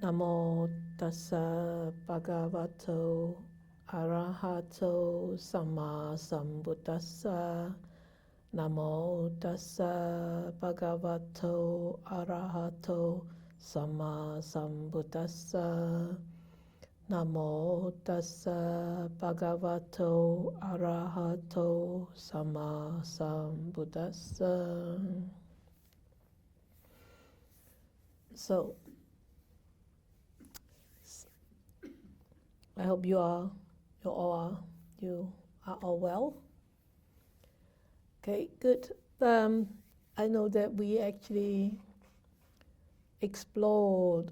Namo tassa bhagavato arahato samma sambuddhassa. Namo tassa bhagavato arahato samma sambuddhassa. Namo tassa bhagavato arahato samma sambuddhassa. So, I hope you are all well. Okay, good. I know that we actually explored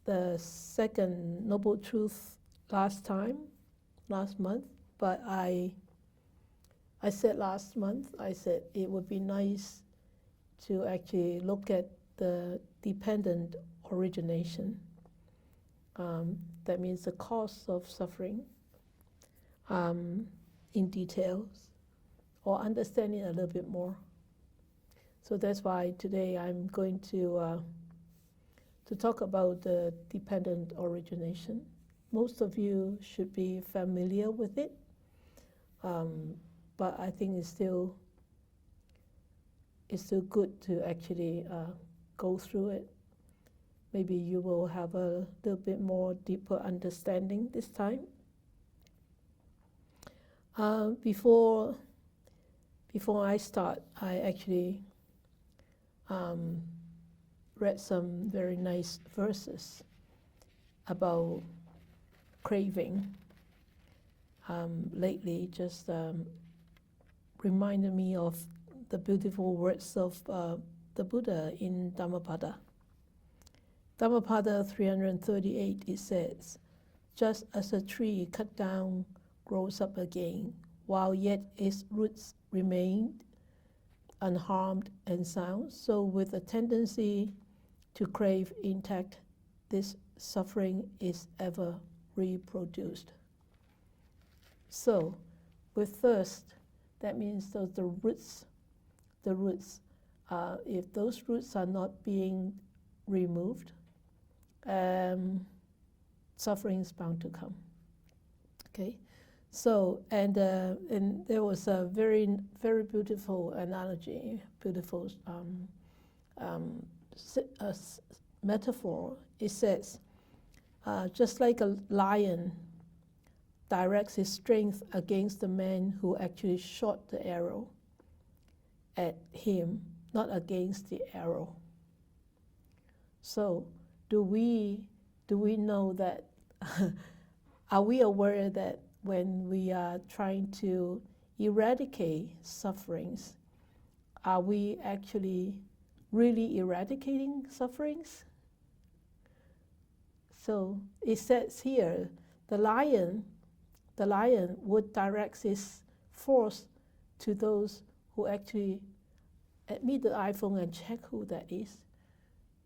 the second Noble Truth last month, but I said last month, it would be nice to actually look at the dependent origination. That means the cause of suffering in details, or understanding a little bit more. So that's why today I'm going to talk about the dependent origination. Most of you should be familiar with it, but I think it's still good to actually go through it. Maybe you will have a little bit more deeper understanding this time. Before I start, I actually read some very nice verses about craving. Lately, just reminded me of the beautiful words of the Buddha in Dhammapada. Dhammapada 338, it says, just as a tree cut down grows up again, while yet its roots remain unharmed and sound, so with a tendency to crave intact, this suffering is ever reproduced. So, with thirst, that means the roots, if those roots are not being removed, suffering is bound to come. Okay, so and there was a very, very beautiful analogy, beautiful metaphor. It says, just like a lion directs his strength against the man who actually shot the arrow at him, not against the arrow. So, do we know that? Are we aware that when we are trying to eradicate sufferings, are we actually really eradicating sufferings? So it says here, the lion would direct his force to those who actually admit the iPhone and check who that is.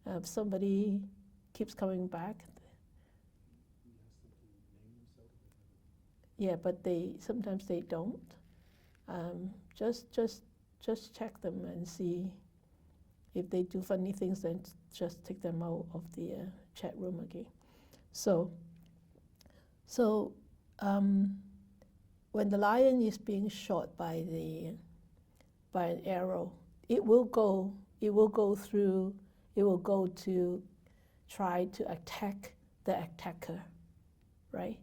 If somebody keeps coming back. Yeah, but sometimes they don't. Just check them and see if they do funny things. Then just take them out of the chat room again. So when the lion is being shot by an arrow, it will go to try to attack the attacker, right?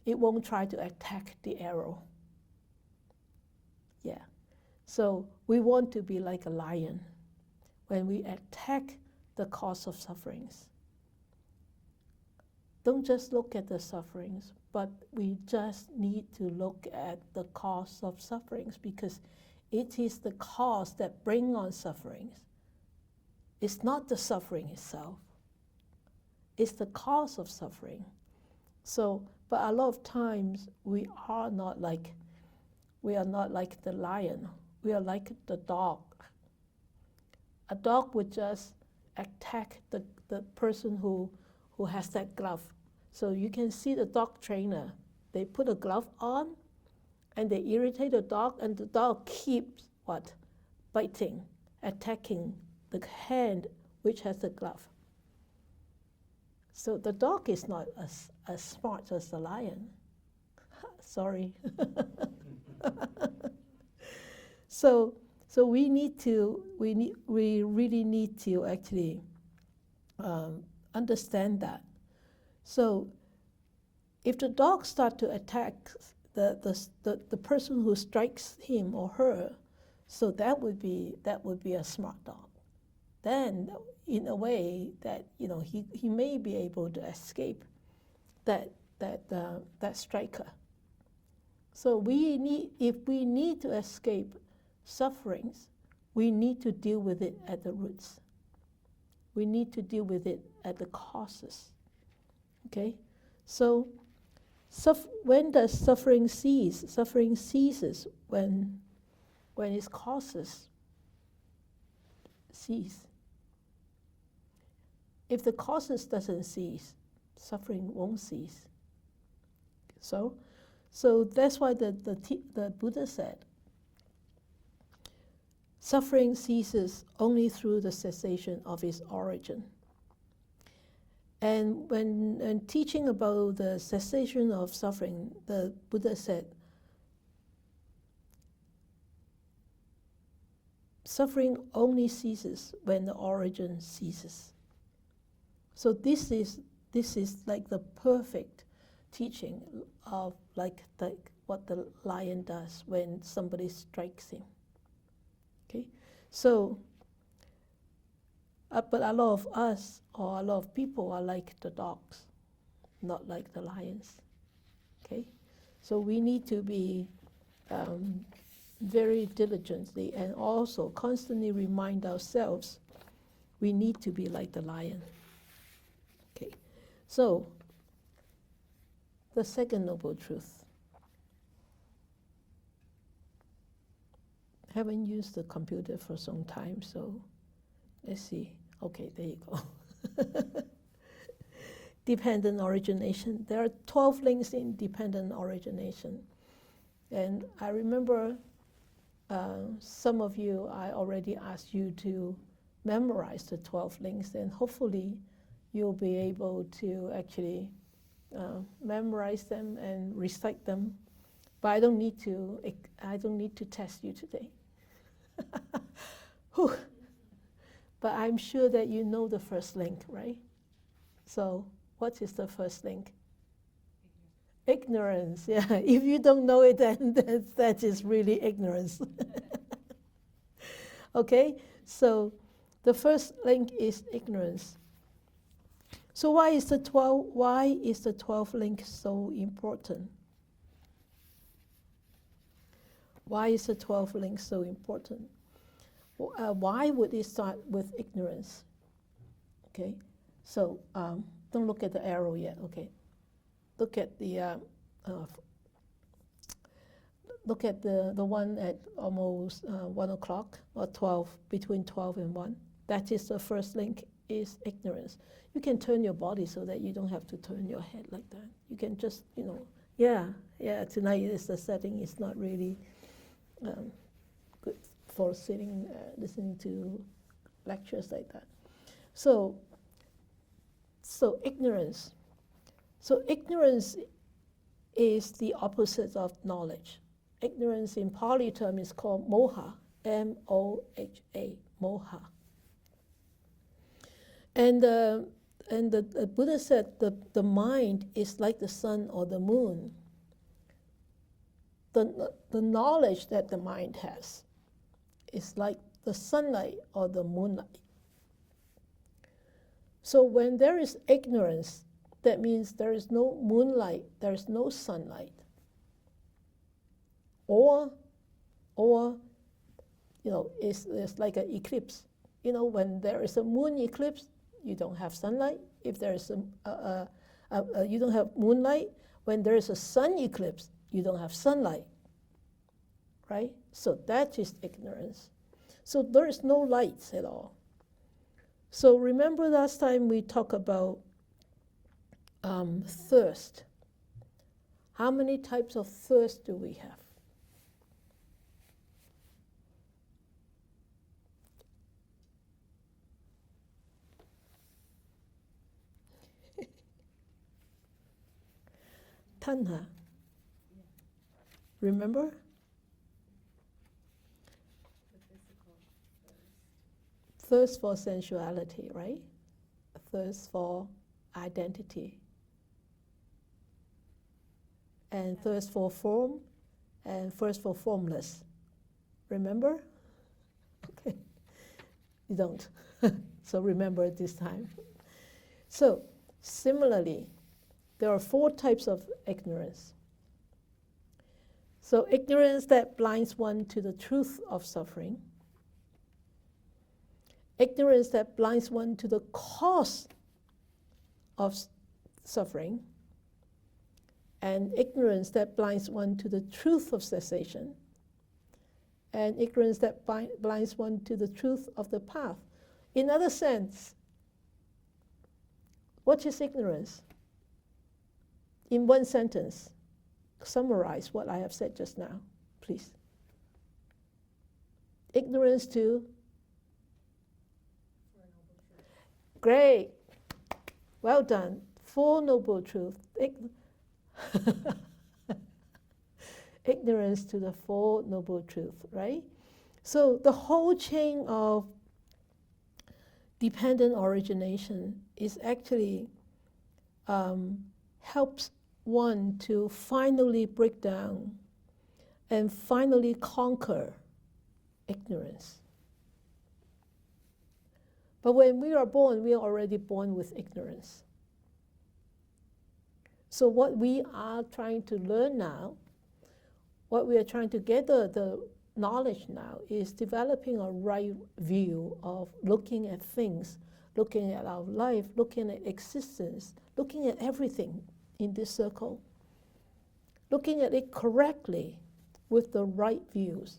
It won't try to attack the arrow. Yeah. So we want to be like a lion when we attack the cause of sufferings. Don't just look at the sufferings, but we just need to look at the cause of sufferings, because it is the cause that brings on sufferings. It's not the suffering itself. It's the cause of suffering. So, but a lot of times we are not like the lion. We are like the dog. A dog would just attack the person who has that glove. So you can see the dog trainer. They put a glove on, and they irritate the dog, and the dog keeps what? Biting, attacking the hand which has the glove. So the dog is not as smart as the lion. Sorry. So we really need to actually understand that. So if the dog starts to attack the person who strikes him or her, so that would be a smart dog. Then, in a way, that he may be able to escape that striker. So if we need to escape sufferings, we need to deal with it at the roots. We need to deal with it at the causes. Okay, so when does suffering cease? Suffering ceases when its causes cease. If the causes doesn't cease, suffering won't cease. So that's why the Buddha said, suffering ceases only through the cessation of its origin. And when teaching about the cessation of suffering, the Buddha said, suffering only ceases when the origin ceases. So this is like the perfect teaching of like what the lion does when somebody strikes him. Okay, so but a lot of us or a lot of people are like the dogs, not like the lions. Okay, so we need to be very diligently and also constantly remind ourselves we need to be like the lion. Okay, so the second noble truth. Haven't used the computer for some time, so let's see. Okay, there you go. Dependent origination. There are 12 links in dependent origination. And I remember some of you, I already asked you to memorize the 12 links, and hopefully you'll be able to actually memorize them and recite them. But I don't need to test you today. But I'm sure that you know the first link, right? So what is the first link? Ignorance. Yeah, if you don't know it, then that is really ignorance. Okay, so the first link is ignorance. So why is the 12th link so important? Why is the 12th link so important? Why would it start with ignorance? Okay, so don't look at the arrow yet. Okay, look at the one at almost 1 o'clock or 12, between 12 and 1. That is the first link, is ignorance. You can turn your body so that you don't have to turn your head like that. You can just, tonight is the setting is not really good for sitting, listening to lectures like that. So ignorance. So ignorance is the opposite of knowledge. Ignorance in Pali term is called moha, M-O-H-A, moha. And the Buddha said the mind is like the sun or the moon. The knowledge that the mind has is like the sunlight or the moonlight. So when there is ignorance, that means there is no moonlight, there is no sunlight. Or it's like an eclipse. When there is a moon eclipse, you don't have sunlight. If there is you don't have moonlight. When there is a sun eclipse, you don't have sunlight. Right? So that is ignorance. So there is no lights at all. So remember last time we talked about thirst. How many types of thirst do we have? Tanha. Remember? Thirst for sensuality, right? Thirst for identity. And thirst for form, and thirst for formless. Remember? Okay. You don't. So remember it this time. So, similarly, there are 4 types of ignorance. So, ignorance that blinds one to the truth of suffering. Ignorance that blinds one to the cause of suffering. And ignorance that blinds one to the truth of cessation. And ignorance that blinds one to the truth of the path. In other sense, what is ignorance? In one sentence, summarize what I have said just now, please. Ignorance to? Great. Well done. 4 Noble Truths. Ignorance to the 4 Noble Truths, right? So the whole chain of dependent origination is actually helps one to finally break down and finally conquer ignorance. But when we are born, we are already born with ignorance. So what we are trying to learn now, what we are trying to gather the knowledge now, is developing a right view of looking at things, looking at our life, looking at existence, looking at everything in this circle, looking at it correctly with the right views.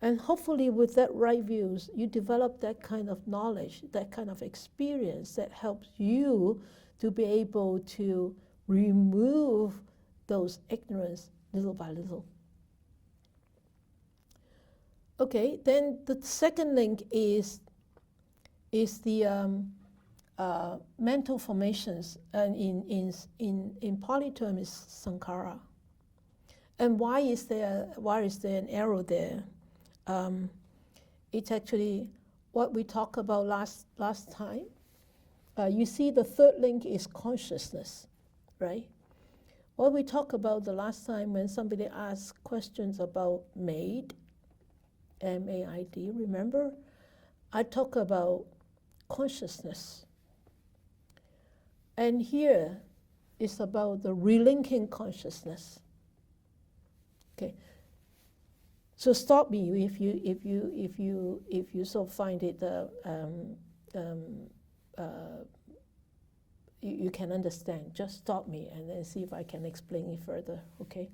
And hopefully with that right views, you develop that kind of knowledge, that kind of experience that helps you to be able to remove those ignorance little by little. Okay, then the second link is the mental formations, and in Pali term is sankhara. And why is there an arrow there? It's actually what we talked about last time. You see the third link is consciousness, right? What we talked about the last time when somebody asked questions about MAID, M-A-I-D, remember? I talk about consciousness. And here is about the relinking consciousness. Okay. So stop me if you so find it you can understand. Just stop me and then see if I can explain it further, okay?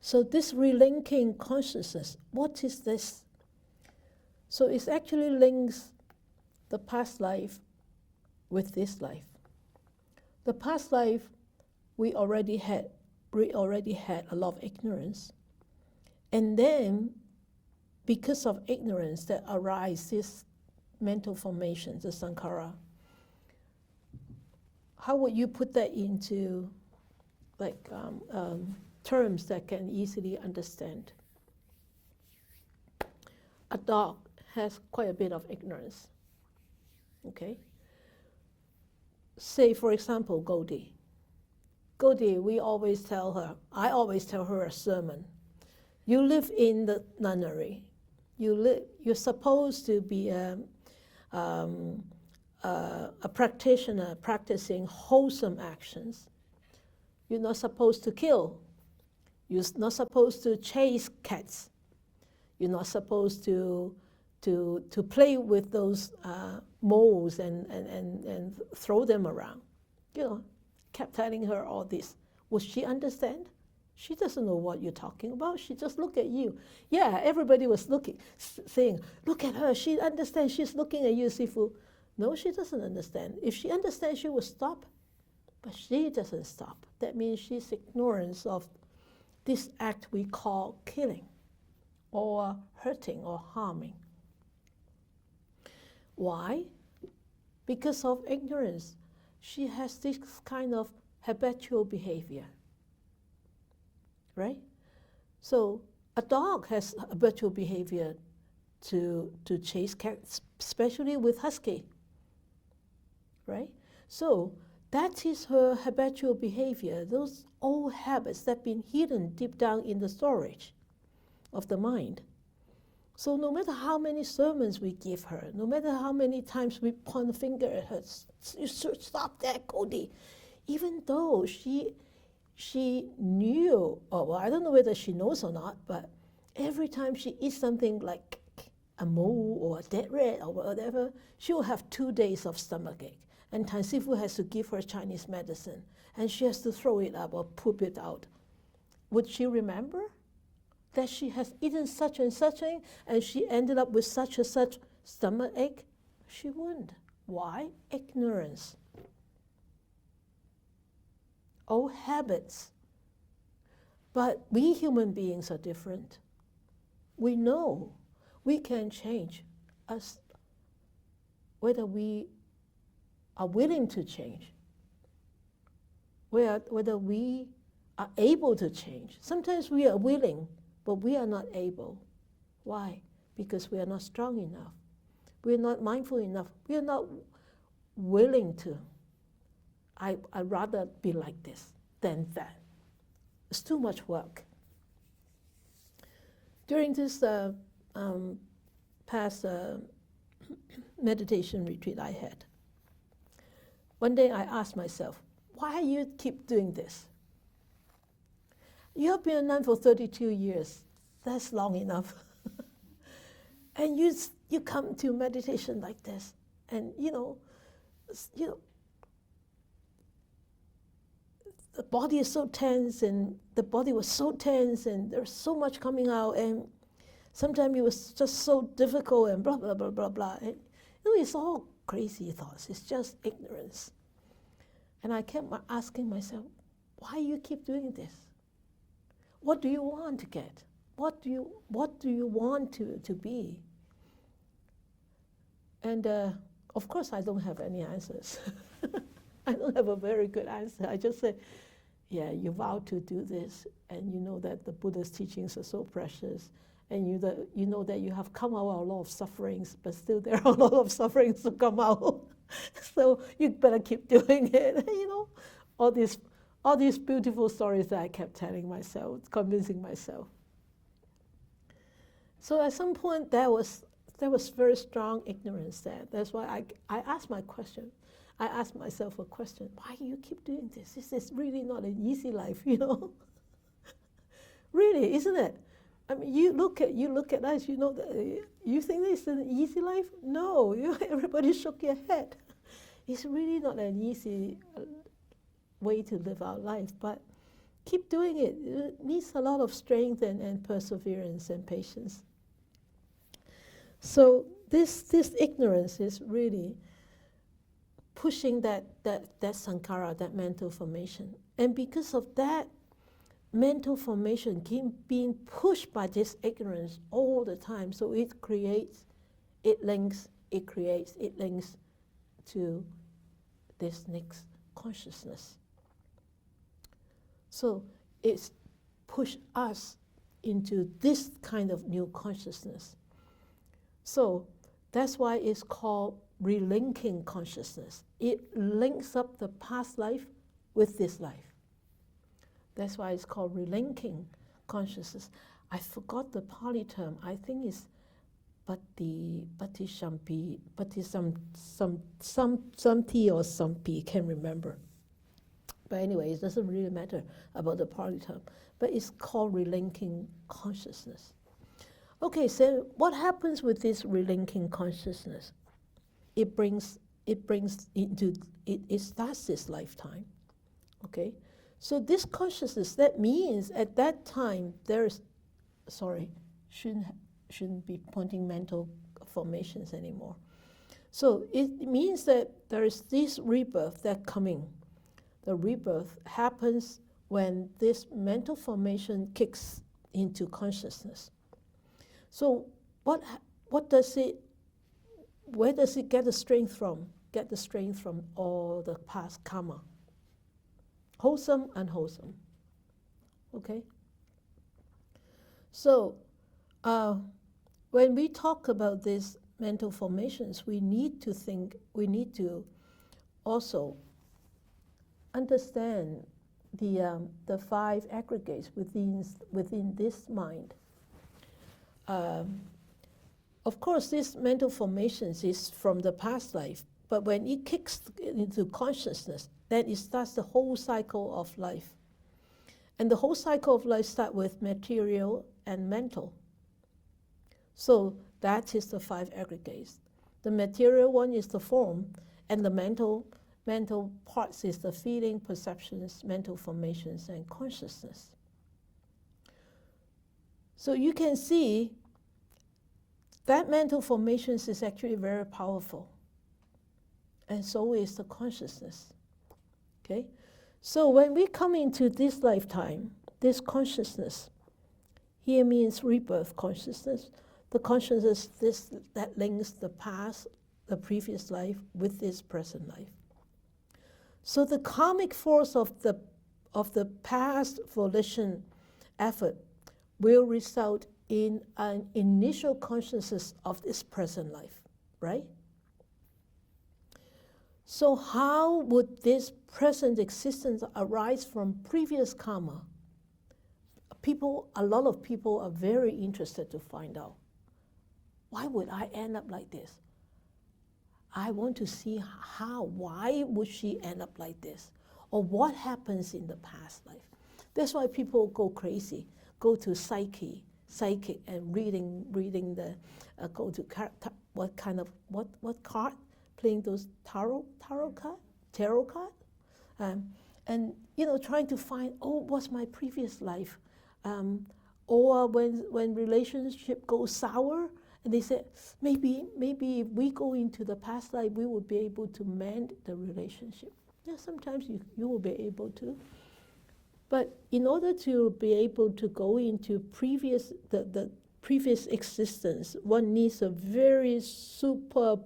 So this relinking consciousness, what is this? So it actually links the past life with this life. The past life, we already had a lot of ignorance. And then, because of ignorance that arises mental formations, the sankhara, how would you put that into terms that can easily understand? A dog has quite a bit of ignorance, okay? Say, for example, Goldie. Goldie, I always tell her a sermon. You live in the nunnery. You're supposed to be a practitioner practicing wholesome actions. You're not supposed to kill. You're not supposed to chase cats. You're not supposed to play with those moles and throw them around. You know, kept telling her all this. Would she understand? She doesn't know what you're talking about. She just look at you. Yeah, everybody was saying, look at her. She understands. She's looking at you, Sifu. No, she doesn't understand. If she understands, she will stop. But she doesn't stop. That means she's ignorant of this act we call killing or hurting or harming. Why? Because of ignorance. she has this kind of habitual behavior, right? So a dog has habitual behavior to chase cats, especially with husky, right? So that is her habitual behavior, those old habits that have been hidden deep down in the storage of the mind. So no matter how many sermons we give her, no matter how many times we point the finger at her, you should stop that, Cody. Even though she knew, or well, I don't know whether she knows or not, but every time she eats something like a mole or a dead rat or whatever, she will have 2 days of stomachache. And Tansifu has to give her Chinese medicine, and she has to throw it up or poop it out. Would she remember that she has eaten such and such thing, and she ended up with such and such stomachache? She wouldn't. Why? Ignorance. Old habits. But we human beings are different. We know we can change us, whether we are willing to change, whether we are able to change. Sometimes we are willing, but we are not able. Why? Because we are not strong enough. We are not mindful enough. We are not willing to. I'd rather be like this than that. It's too much work. During this past meditation retreat I had, one day I asked myself, why you keep doing this? You have been a nun for 32 years. That's long enough. And you come to meditation like this, and the body is so tense, and the body was so tense, and there's so much coming out, and sometimes it was just so difficult, and blah, blah, blah, blah, blah. And, it's all crazy thoughts. It's just ignorance. And I kept asking myself, why you keep doing this? What do you want to get? What do you want to be? And of course, I don't have any answers. I don't have a very good answer. I just say, yeah, you vow to do this, and you know that the Buddha's teachings are so precious, and you know that you have come out of a lot of sufferings, but still there are a lot of sufferings to come out. So you better keep doing it. All these beautiful stories that I kept telling myself, convincing myself. So at some point there was very strong ignorance there. That's why I asked my question. I asked myself a question: why do you keep doing this? This is really not an easy life, Really, isn't it? I mean, you look at us, that you think this is an easy life? No, everybody shook your head. It's really not an easy way to live our life, but keep doing it. It needs a lot of strength and perseverance and patience. So this ignorance is really pushing that sankhara, that mental formation. And because of that mental formation being pushed by this ignorance all the time, so it links to this next consciousness. So it's pushed us into this kind of new consciousness. So that's why it's called relinking consciousness. It links up the past life with this life. That's why it's called relinking consciousness. I forgot the Pali term. I think it's Patishampi, Samti or Sampi, can't remember. But anyway, it doesn't really matter about the Pali term. But it's called relinking consciousness. Okay, so what happens with this relinking consciousness? It starts this lifetime. Okay? So this consciousness, that means at that time shouldn't be pointing mental formations anymore. So it means that there is this rebirth that's coming. The rebirth happens when this mental formation kicks into consciousness. So where does it get the strength from? get the strength from all the past karma. Wholesome, unwholesome. Okay? So, when we talk about these mental formations, we need to also understand the 5 aggregates within this mind. Of course, this mental formations is from the past life, but when it kicks into consciousness, then it starts the whole cycle of life. And the whole cycle of life starts with material and mental. So that is the 5 aggregates. The material one is the form, and the mental parts is the feeling, perceptions, mental formations, and consciousness. So you can see that mental formations is actually very powerful. And so is the consciousness. Okay? So when we come into this lifetime, this consciousness, here means rebirth consciousness. The consciousness that links the past, the previous life with this present life. So the karmic force of the past volition effort will result in an initial consciousness of this present life, right? So how would this present existence arise from previous karma? A lot of people are very interested to find out. Why would I end up like this? I want to see why would she end up like this? Or what happens in the past life? That's why people go crazy, go to psychic and reading the, go to what card? Playing those tarot card? And trying to find, what's my previous life? Or when relationship goes sour, and they say, maybe if we go into the past life, we will be able to mend the relationship. Yeah, sometimes you will be able to. But in order to be able to go into the previous existence, one needs a very super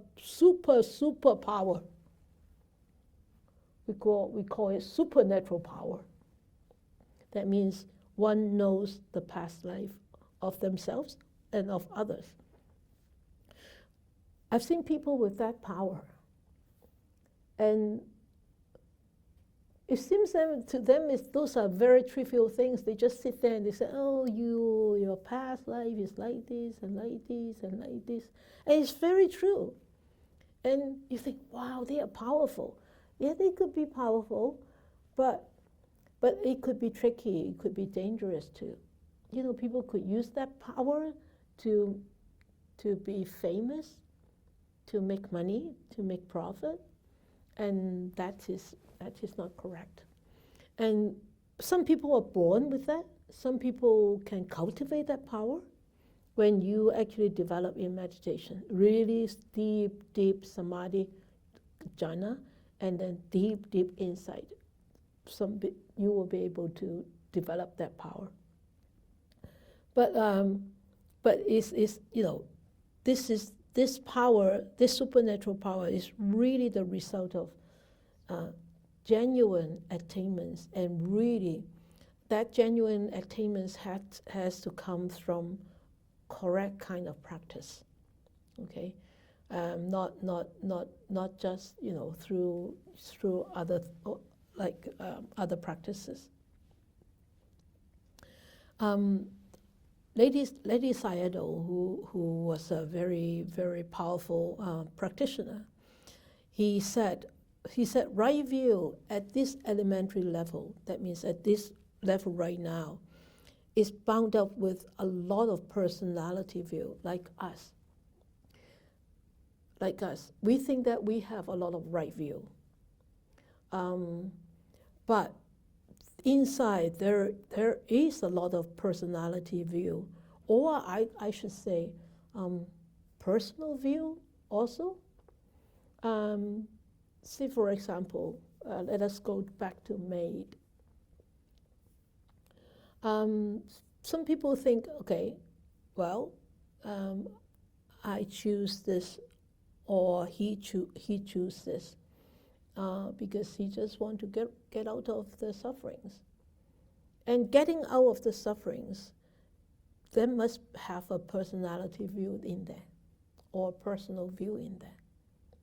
power. We call it supernatural power. That means one knows the past life of themselves and of others. I've seen people with that power, and it seems to them those are very trivial things. They just sit there and they say, your past life is like this and like this and like this. And it's very true. And you think, wow, they are powerful. Yeah, they could be powerful, but it could be tricky. It could be dangerous too. People could use that power to be famous, to make money, to make profit, and that is not correct. And some people are born with that. Some people can cultivate that power when you actually develop in meditation. Really deep samadhi, jhana, and then deep insight. You will be able to develop that power. But this power, this supernatural power, is really the result of genuine attainments, and really that genuine attainments has to come from correct kind of practice. Okay, not just through other other practices. Lady Sayadaw, who was a very, very powerful practitioner, he said, right view at this elementary level, that means at this level right now, is bound up with a lot of personality view, like us. We think that we have a lot of right view. But inside there is a lot of personality view, or I should say personal view also. Say for example, let us go back to maid. Some people think, okay, well, I choose this or he choose this because he just want to get out of the sufferings. And getting out of the sufferings, they must have a personality view in there, or personal view in there,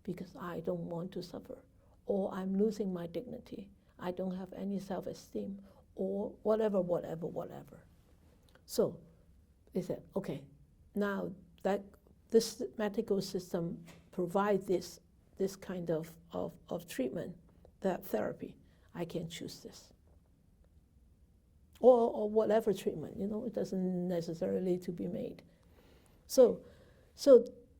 because I don't want to suffer, or I'm losing my dignity, I don't have any self-esteem, or whatever. So they said, okay, now that this medical system provides this kind of treatment, that therapy, I can choose this. Or whatever treatment, it doesn't necessarily to be made. So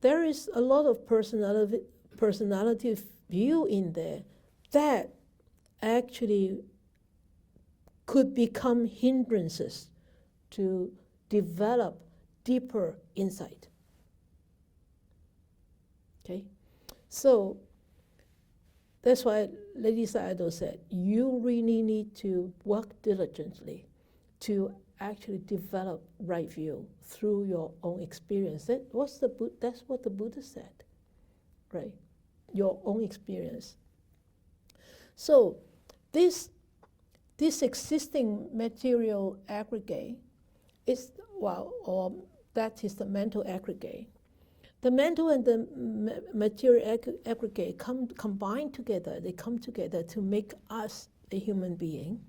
there is a lot of personality view in there that actually could become hindrances to develop deeper insight. Okay? So that's why Lady Sayadaw said, you really need to work diligently to actually develop right view through your own experience. That's what the Buddha said, right? Your own experience. So this existing material aggregate is, or that is the mental aggregate. The mental and the material aggregate combine together. They come together to make us a human being.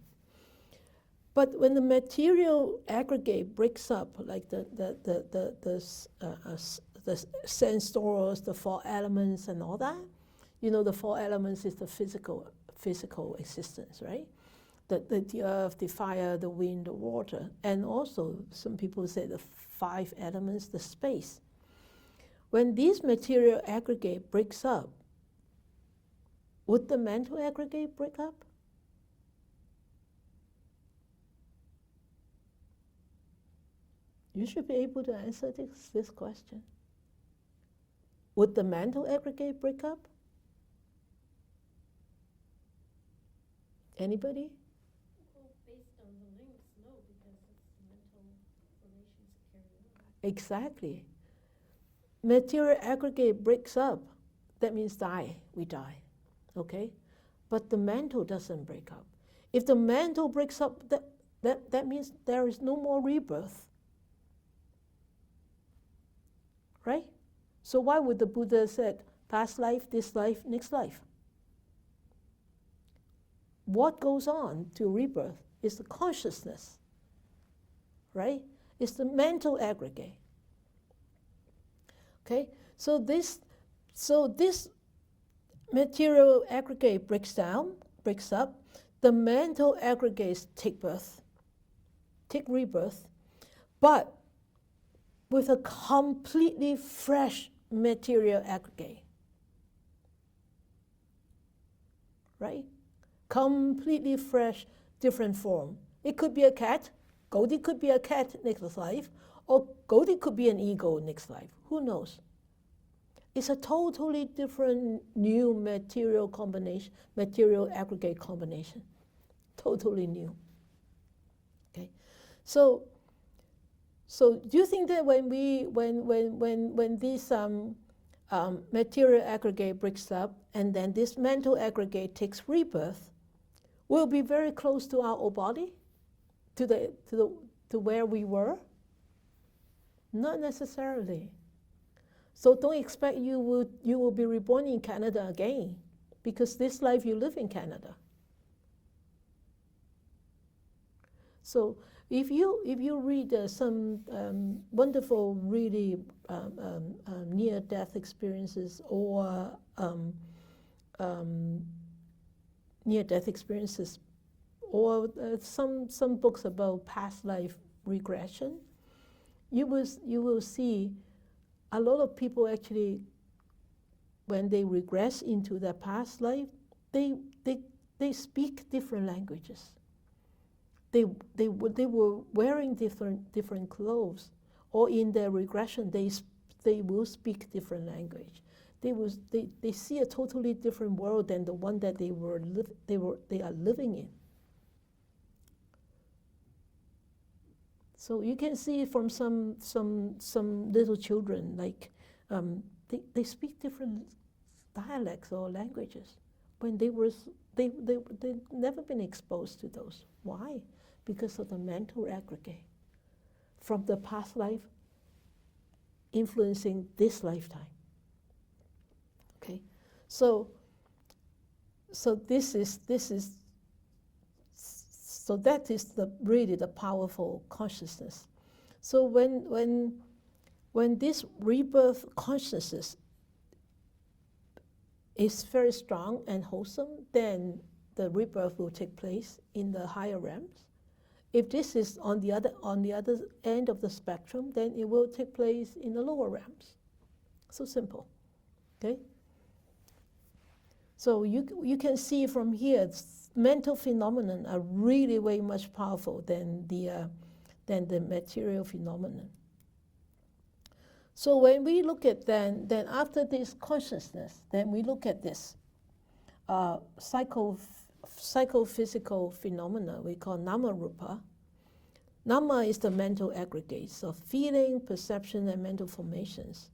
But when the material aggregate breaks up, like the sense stores, the four elements and all that, the four elements is the physical existence, right? The earth, the fire, the wind, the water, and also some people say the five elements, the space. When this material aggregate breaks up, would the mental aggregate break up? You should be able to answer this question. Would the mental aggregate break up? Anybody? Well, based on the links, no, because it's mental relations carry on. Exactly. Material aggregate breaks up, that means we die, okay? But the mental doesn't break up. If the mental breaks up, that means there is no more rebirth, right? So why would the Buddha said, past life, this life, next life? What goes on to rebirth is the consciousness, right? It's the mental aggregate. Okay, so this material aggregate breaks up. The mental aggregates take rebirth, but with a completely fresh material aggregate, right? Completely fresh, different form. It could be a cat. Goldie could be a cat next life, or Goldie could be an ego next life. Who knows? It's a totally different new material combination, material aggregate combination. Totally new. Okay, so do you think that when this material aggregate breaks up and then this mental aggregate takes rebirth, we'll be very close to our old body, to where we were? Not necessarily. So don't expect you will be reborn in Canada again, because this life you live in Canada. So if you read some wonderful, really near-death experiences or near-death experiences, or some books about past life regression, you will see a lot of people actually, when they regress into their past life, they speak different languages. They were wearing different clothes, or in their regression they will speak different language. They see a totally different world than the one that they are living in. So you can see from some little children, like they speak different dialects or languages when they never been exposed to those. Why? Because of the mental aggregate from the past life influencing this lifetime. Okay, so that is really the powerful consciousness. So when this rebirth consciousness is very strong and wholesome, then the rebirth will take place in the higher realms. If this is on the other end of the spectrum, then it will take place in the lower realms. So simple. Okay. So you can see from here, mental phenomena are really way much powerful than the material phenomenon. So when we look at then after this consciousness, then we look at this psychophysical phenomena we call nama rupa. Nama is the mental aggregates of feeling, perception, and mental formations.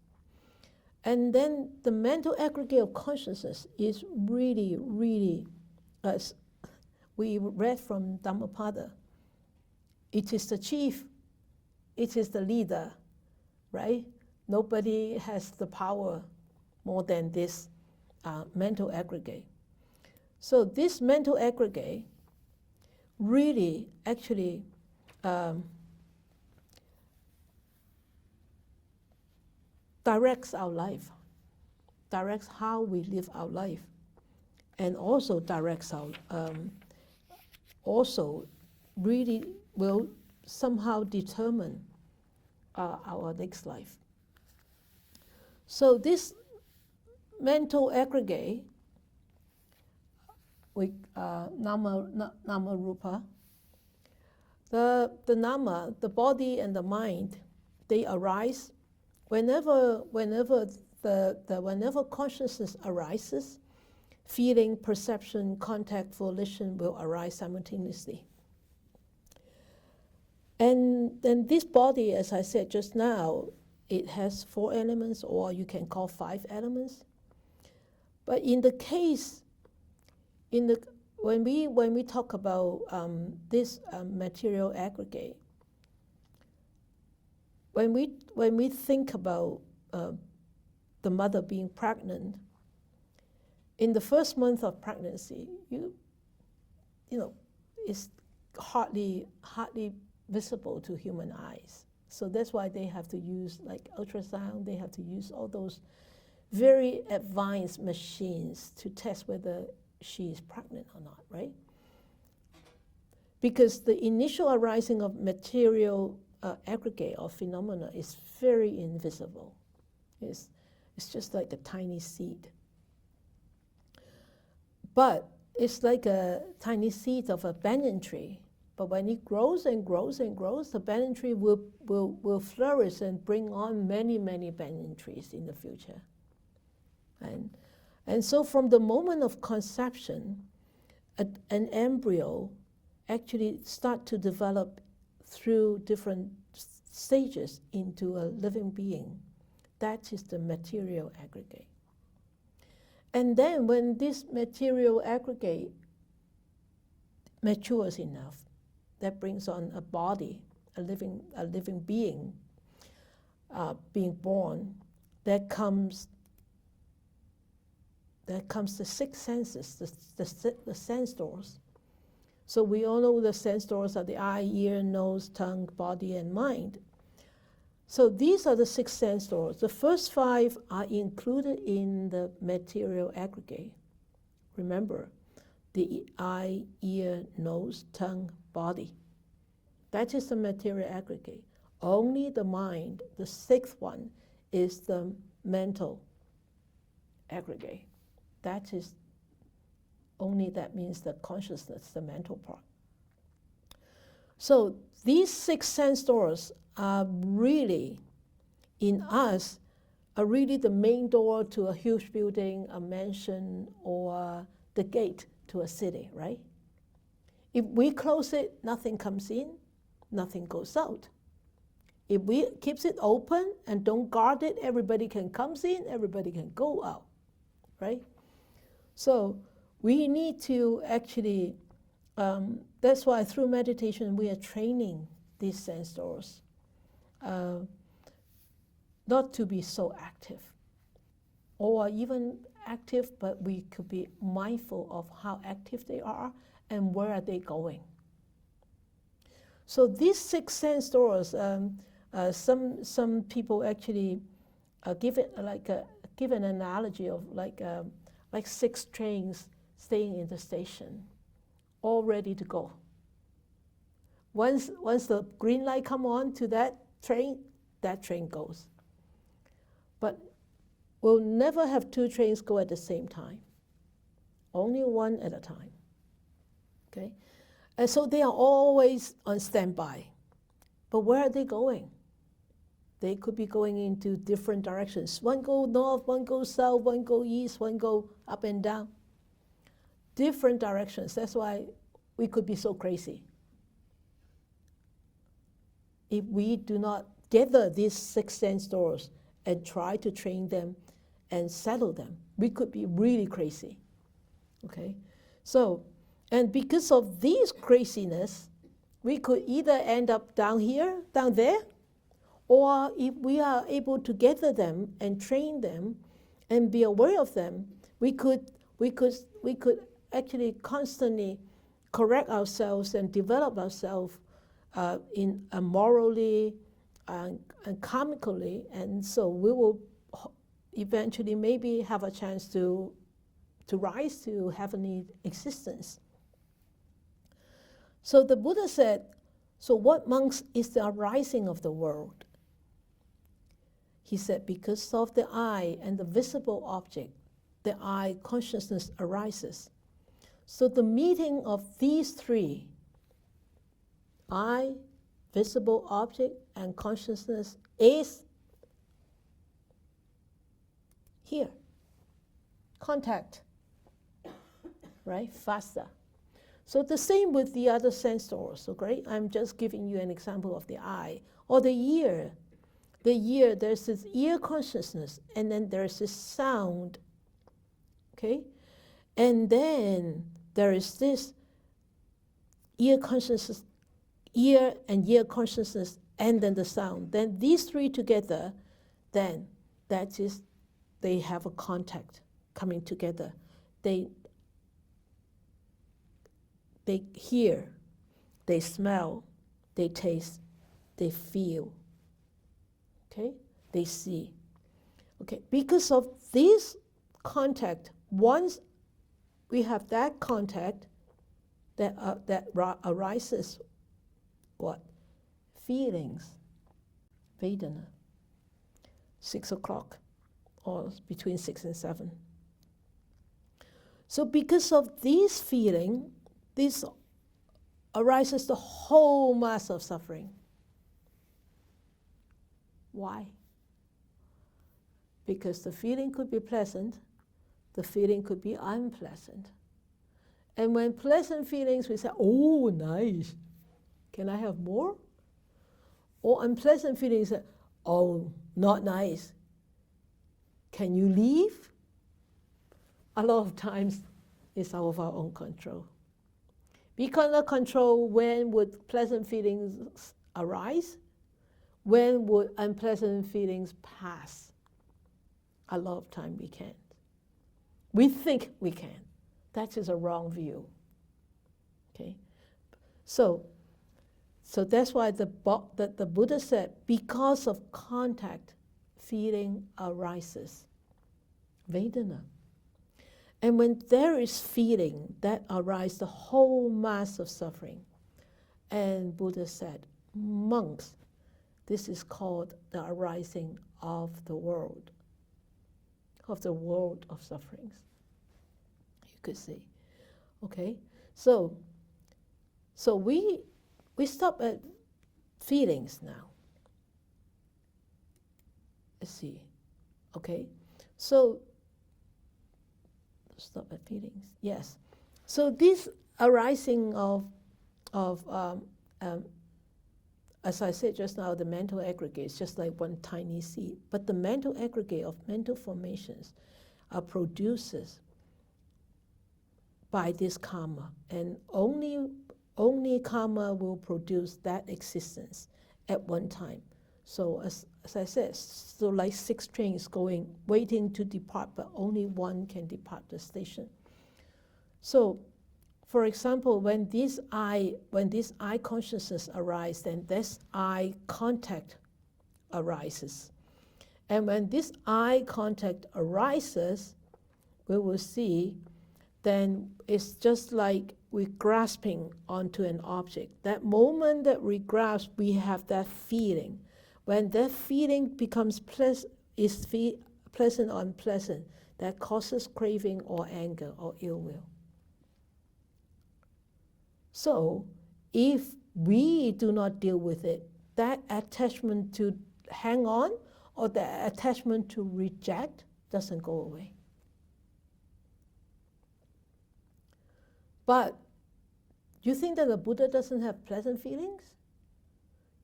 And then the mental aggregate of consciousness is really, really, as we read from Dhammapada, it is the chief, it is the leader, right? Nobody has the power more than this mental aggregate. So this mental aggregate really actually directs our life, directs how we live our life, and also directs our, also really will somehow determine our next life. So this mental aggregate, with nama rupa, the nama, the body and the mind, they arise whenever consciousness arises. Feeling, perception, contact, volition will arise simultaneously. And then this body, as I said just now, it has 4 elements, or you can call 5 elements. But in the case, when we talk about this material aggregate, when we think about the mother being pregnant, in the first month of pregnancy, you know, it's hardly visible to human eyes. So that's why they have to use like ultrasound, they have to use all those very advanced machines to test whether she is pregnant or not, right? Because the initial arising of material aggregate or phenomena is very invisible. It's just like a tiny seed. But it's like a tiny seed of a banyan tree. But when it grows and grows and grows, the banyan tree will flourish and bring on many, many banyan trees in the future. And so from the moment of conception, an embryo actually start to develop through different stages into a living being. That is the material aggregate. And then when this material aggregate matures enough, that brings on a body, a living being being born, that comes the 6 senses, the sense doors. So we all know the sense doors are the eye, ear, nose, tongue, body, and mind. So these are the 6 sense doors. The first 5 are included in the material aggregate. Remember, the eye, ear, nose, tongue, body. That is the material aggregate. Only the mind, the 6th one, is the mental aggregate. That is only, that means the consciousness, the mental part. So these 6 sense doors are really, in us, are really the main door to a huge building, a mansion, or the gate to a city, right? If we close it, nothing comes in, nothing goes out. If we keeps it open and don't guard it, everybody can come in, everybody can go out, right? So we need to actually, that's why through meditation we are training these sense doors, not to be so active, or even active, but we could be mindful of how active they are and where are they going. So these 6 sense doors, some people actually give it give an analogy of like 6 trains staying in the station, all ready to go. Once the green light come on to that train goes. But we'll never have 2 trains go at the same time. Only one at a time. Okay? And so they are always on standby. But where are they going? They could be going into different directions. One go north, one go south, one go east, one go up and down. Different directions. That's why we could be so crazy. If we do not gather these 6 sense doors and try to train them and settle them, we could be really crazy. Okay? So, and because of these craziness, we could either end up down here, down there, or if we are able to gather them and train them and be aware of them, we could actually constantly correct ourselves and develop ourselves in morally and karmically, and so we will eventually maybe have a chance to rise to heavenly existence. So the Buddha said, so what, monks, is the arising of the world? He said, because of the I and the visible object, the I consciousness arises. So the meeting of these 3, I, visible object, and consciousness, is here. Contact. Right? Faster. So the same with the other sense doors, okay? I'm just giving you an example of the eye. Or the ear. The ear, there's this ear consciousness, and then there's this sound, okay? And then there is this ear consciousness, ear and ear consciousness, and then the sound. Then these 3 together, then that is, they have a contact coming together. They hear, they smell, they taste, they feel, okay? They see. Okay, because of this contact, once we have that contact, that arises what? Feelings, Vedana, 6 o'clock, or between 6 and 7. So because of this feeling, this arises the whole mass of suffering. Why? Because the feeling could be pleasant, the feeling could be unpleasant. And when pleasant feelings, we say, oh, nice. Can I have more? Or unpleasant feelings, oh, not nice. Can you leave? A lot of times it's out of our own control. We cannot control when would pleasant feelings arise, when would unpleasant feelings pass. A lot of time we can't. We think we can. That is a wrong view. Okay, so that's why the Buddha said, because of contact, feeling arises, Vedana. And when there is feeling, that arises the whole mass of suffering. And Buddha said, monks, this is called the arising of the world of sufferings. You could say, okay. So we stop at feelings now. Let's see, okay. So stop at feelings. Yes. So this arising of as I said just now, the mental aggregate is just like one tiny seed. But the mental aggregate of mental formations are produced by this karma. And only karma will produce that existence at one time. So as I said, so like 6 trains going, waiting to depart, but only one can depart the station. So, for example, when this eye consciousness arises, then this eye contact arises. And when this eye contact arises, we will see, then it's just like we're grasping onto an object. That moment that we grasp, we have that feeling. When that feeling becomes pleasant or unpleasant, that causes craving or anger or ill will. So, if we do not deal with it, that attachment to hang on or the attachment to reject doesn't go away. But you think that the Buddha doesn't have pleasant feelings?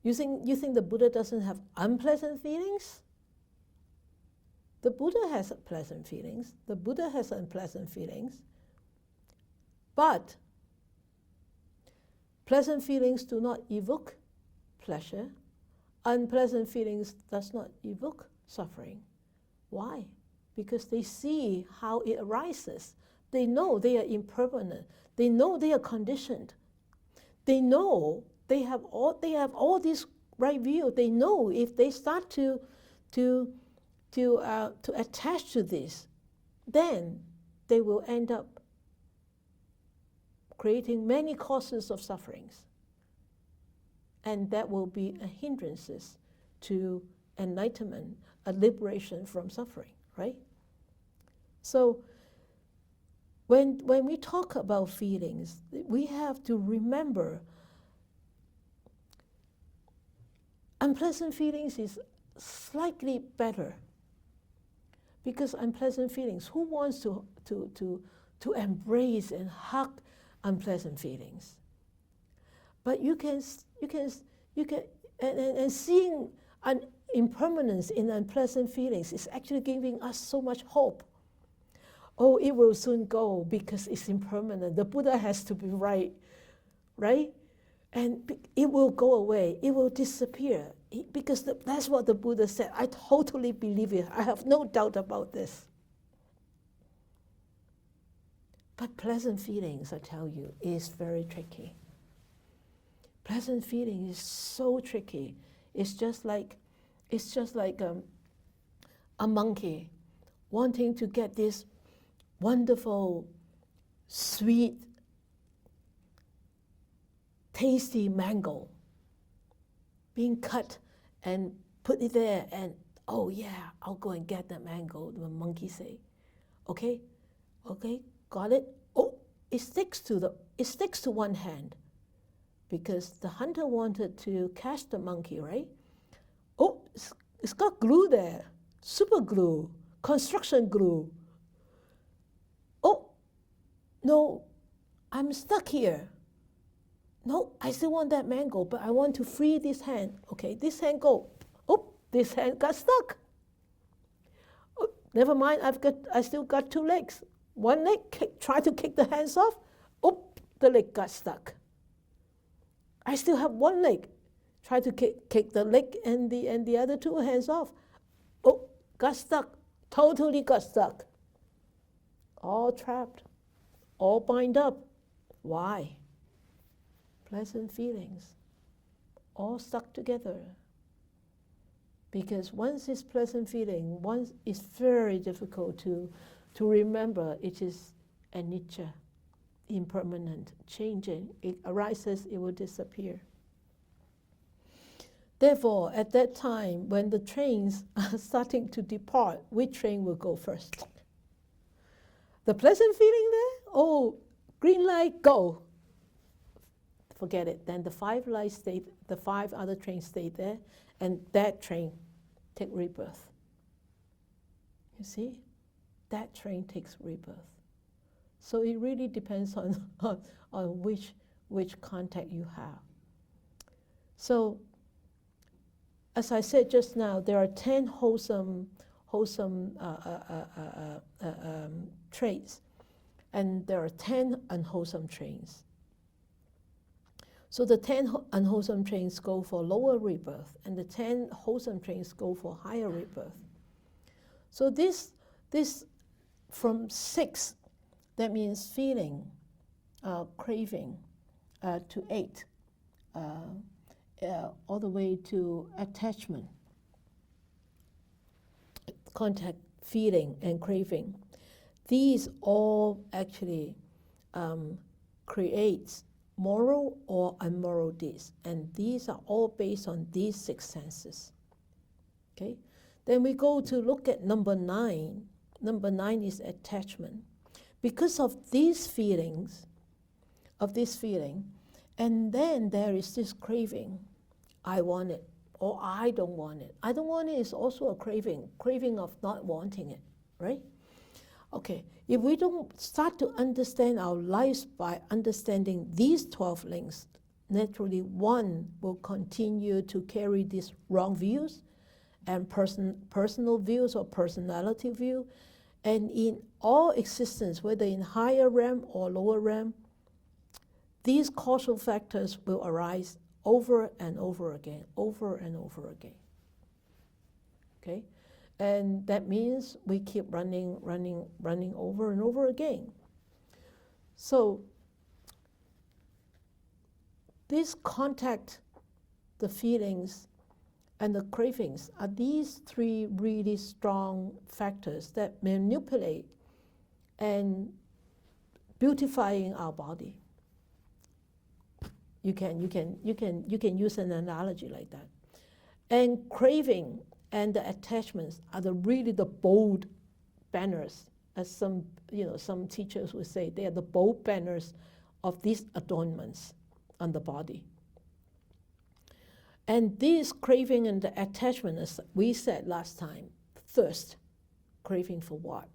You think the Buddha doesn't have unpleasant feelings? The Buddha has pleasant feelings. The Buddha has unpleasant feelings. But pleasant feelings do not evoke pleasure. Unpleasant feelings does not evoke suffering. Why? Because they see how it arises. They know they are impermanent. They know they are conditioned. They know they have all this right view. They know if they start to attach to this, then they will end up creating many causes of sufferings. And that will be a hindrances to enlightenment, a liberation from suffering, right? So when we talk about feelings, we have to remember unpleasant feelings is slightly better, because unpleasant feelings, who wants to embrace and hug unpleasant feelings? But you can and seeing an impermanence in unpleasant feelings is actually giving us so much hope. Oh, it will soon go because it's impermanent. The Buddha has to be right? And it will go away. It will disappear. Because that's what the Buddha said. I totally believe it. I have no doubt about this. But pleasant feelings, I tell you, is very tricky. Pleasant feeling is so tricky. It's just like a monkey wanting to get this wonderful, sweet, tasty mango being cut and put it there, and oh yeah, I'll go and get the mango. The monkey say, okay, got it. Oh, it sticks to one hand, because the hunter wanted to catch the monkey, right? Oh, it's got glue there, super glue, construction glue. Oh, no, I'm stuck here. No, I still want that mango, but I want to free this hand. Okay, this hand go. Oh, this hand got stuck. Oh, never mind, I still got 2 legs. One leg, try to kick the hands off. Oh, the leg got stuck. I still have 1 leg. Try to kick the leg and the other 2 hands off. Oh, got stuck. Totally got stuck. All trapped. All bind up. Why? Pleasant feelings. All stuck together. Because once it's pleasant feeling, once it's very difficult to remember it is anicca, impermanent, changing. It arises, it will disappear. Therefore, at that time, when the trains are starting to depart, which train will go first? The pleasant feeling there? Oh, green light, go. Forget it. Then the 5 lights stayed, the 5 other trains stayed there, and that train take rebirth. You see? That train takes rebirth. So it really depends on which contact you have. So as I said just now, there are 10 wholesome traits, and there are 10 unwholesome traits. So the 10 unwholesome traits go for lower rebirth, and the 10 wholesome traits go for higher rebirth. So this from 6, that means feeling, craving, to 8, all the way to attachment, contact, feeling, and craving. These all actually create moral or immoral deeds, and these are all based on these 6 senses. Okay? Then we go to look at number 9. Number 9 is attachment. Because of these feelings, and then there is this craving. I want it, or I don't want it. I don't want it is also a craving of not wanting it, right? Okay, if we don't start to understand our lives by understanding these 12 links, naturally one will continue to carry these wrong views and personal views or personality view. And in all existence, whether in higher realm or lower realm, these causal factors will arise over and over again, over and over again. Okay? And that means we keep running over and over again. So this contact, the feelings, and the cravings are these 3 really strong factors that manipulate and beautifying our body. You can use an analogy like that. And craving and the attachments are really the bold banners, as some teachers would say. They are the bold banners of these adornments on the body. And this craving and the attachment, as we said last time, thirst. Craving for what?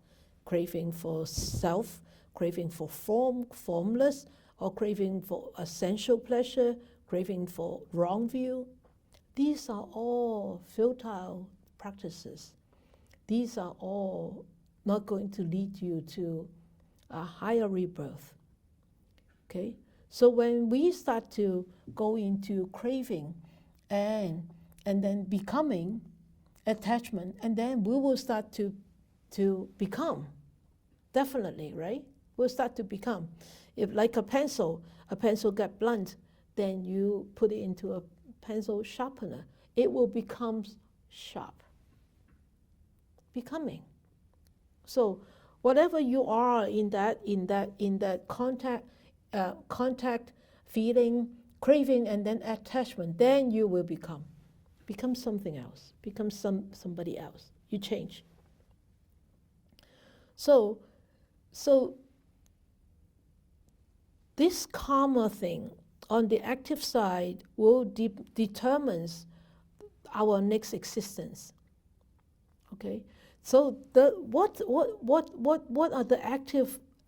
Craving for self, craving for formless, or craving for essential pleasure, craving for wrong view. These are all futile practices. These are all not going to lead you to a higher rebirth. Okay? So when we start to go into craving and then becoming, attachment, and then we will start to become. Definitely, right? We'll start to become. If like a pencil get blunt, then you put it into a pencil sharpener. It will become sharp. Becoming. So whatever you are in that contact, feeling, craving, and then attachment, then you will become something else, become somebody else. You change. So this karma thing on the active side will determines our next existence. Okay, so what are the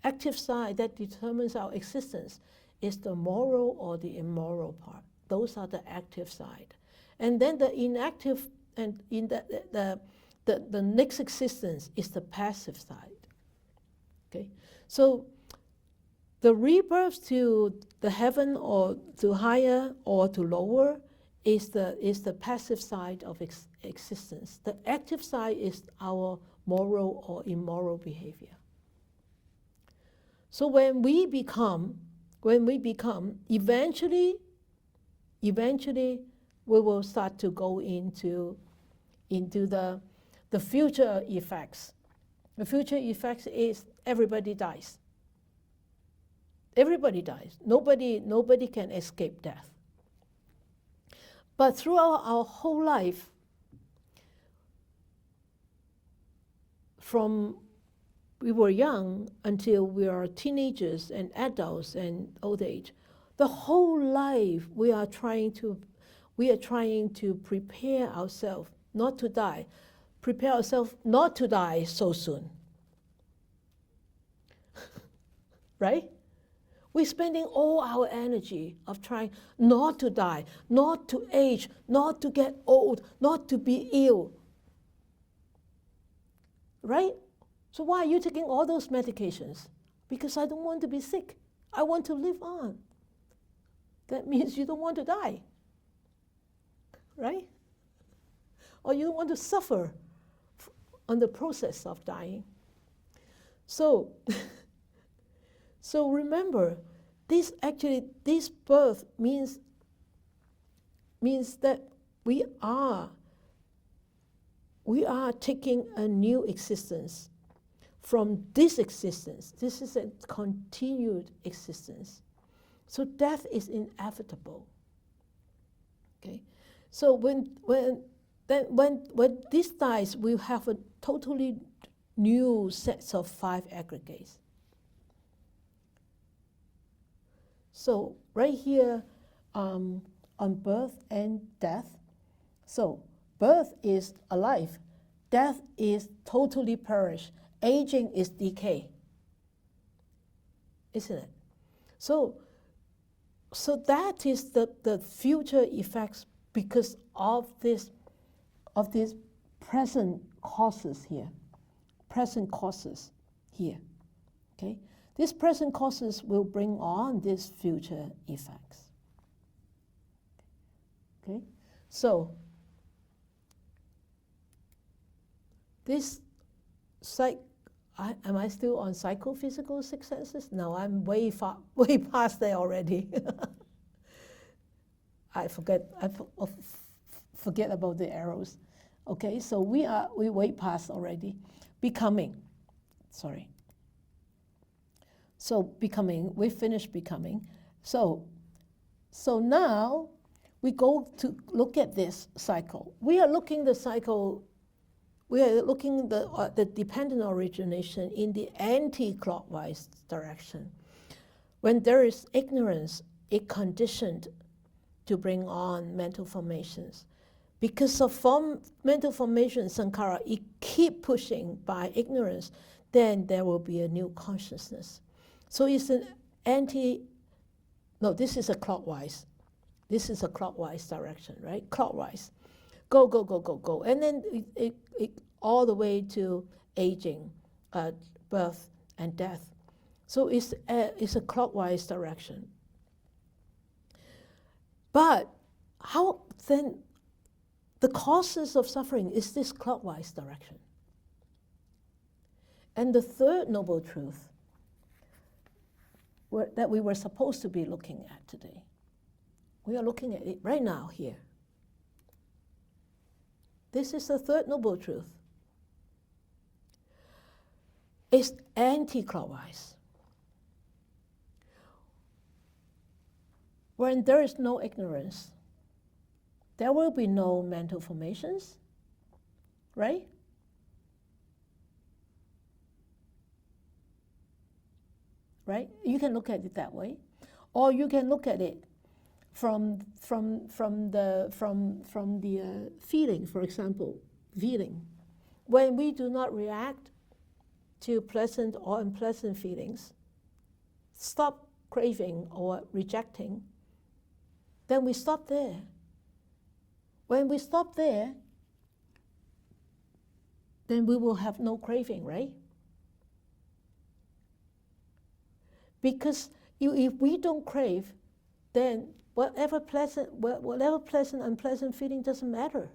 active side that determines our existence? Is the moral or the immoral part. Those are the active side. And then the inactive and in the next existence is the passive side. Okay? So the rebirth to the heaven or to higher or to lower is the passive side of existence. The active side is our moral or immoral behavior. So when we become, eventually we will start to go into the future effects. The future effects is everybody dies. Everybody dies. Nobody can escape death. But throughout our whole life, from we were young until we are teenagers and adults and old age, the whole life we are trying to prepare ourselves not to die, prepare ourselves not to die so soon. Right? We're spending all our energy of trying not to die, not to age, not to get old, not to be ill. Right? So why are you taking all those medications? Because I don't want to be sick. I want to live on. That means you don't want to die. Right? Or you don't want to suffer on the process of dying. So remember, this birth means that we are taking a new existence from this existence. This is a continued existence. So death is inevitable. Okay, so when this dies, we have a totally new sets of 5 aggregates. So right here on birth and death. So birth is alive, death is totally perish, aging is decay. Isn't it? So that is the future effects because of these present causes here. Okay? These present causes will bring on these future effects. Okay? So this am I still on psychophysical 6 senses? No, I'm way past there already. I forget about the arrows. Okay, so we way past already. Becoming. So becoming, we finished becoming. So now we go to look at this cycle. We are looking the cycle. We are looking the dependent origination in the anti-clockwise direction. When there is ignorance, it conditioned to bring on mental formations. Because of mental formation, sankhara, it keep pushing by ignorance, then there will be a new consciousness. So it's an this is a clockwise. This is a clockwise direction, right? Clockwise. Go. And then it all the way to aging, birth, and death. So it's a clockwise direction. But how then the causes of suffering is this clockwise direction? And the third noble truth that we were supposed to be looking at today, we are looking at it right now here. This is the third noble truth. It's anti-clockwise. When there is no ignorance, there will be no mental formations, right? Right? You can look at it that way, or you can look at it from the feeling. For example, feeling. When we do not react to pleasant or unpleasant feelings, stop craving or rejecting, then we stop there. When we stop there, then we will have no craving, right? Because if we don't crave, then whatever pleasant, unpleasant feeling doesn't matter.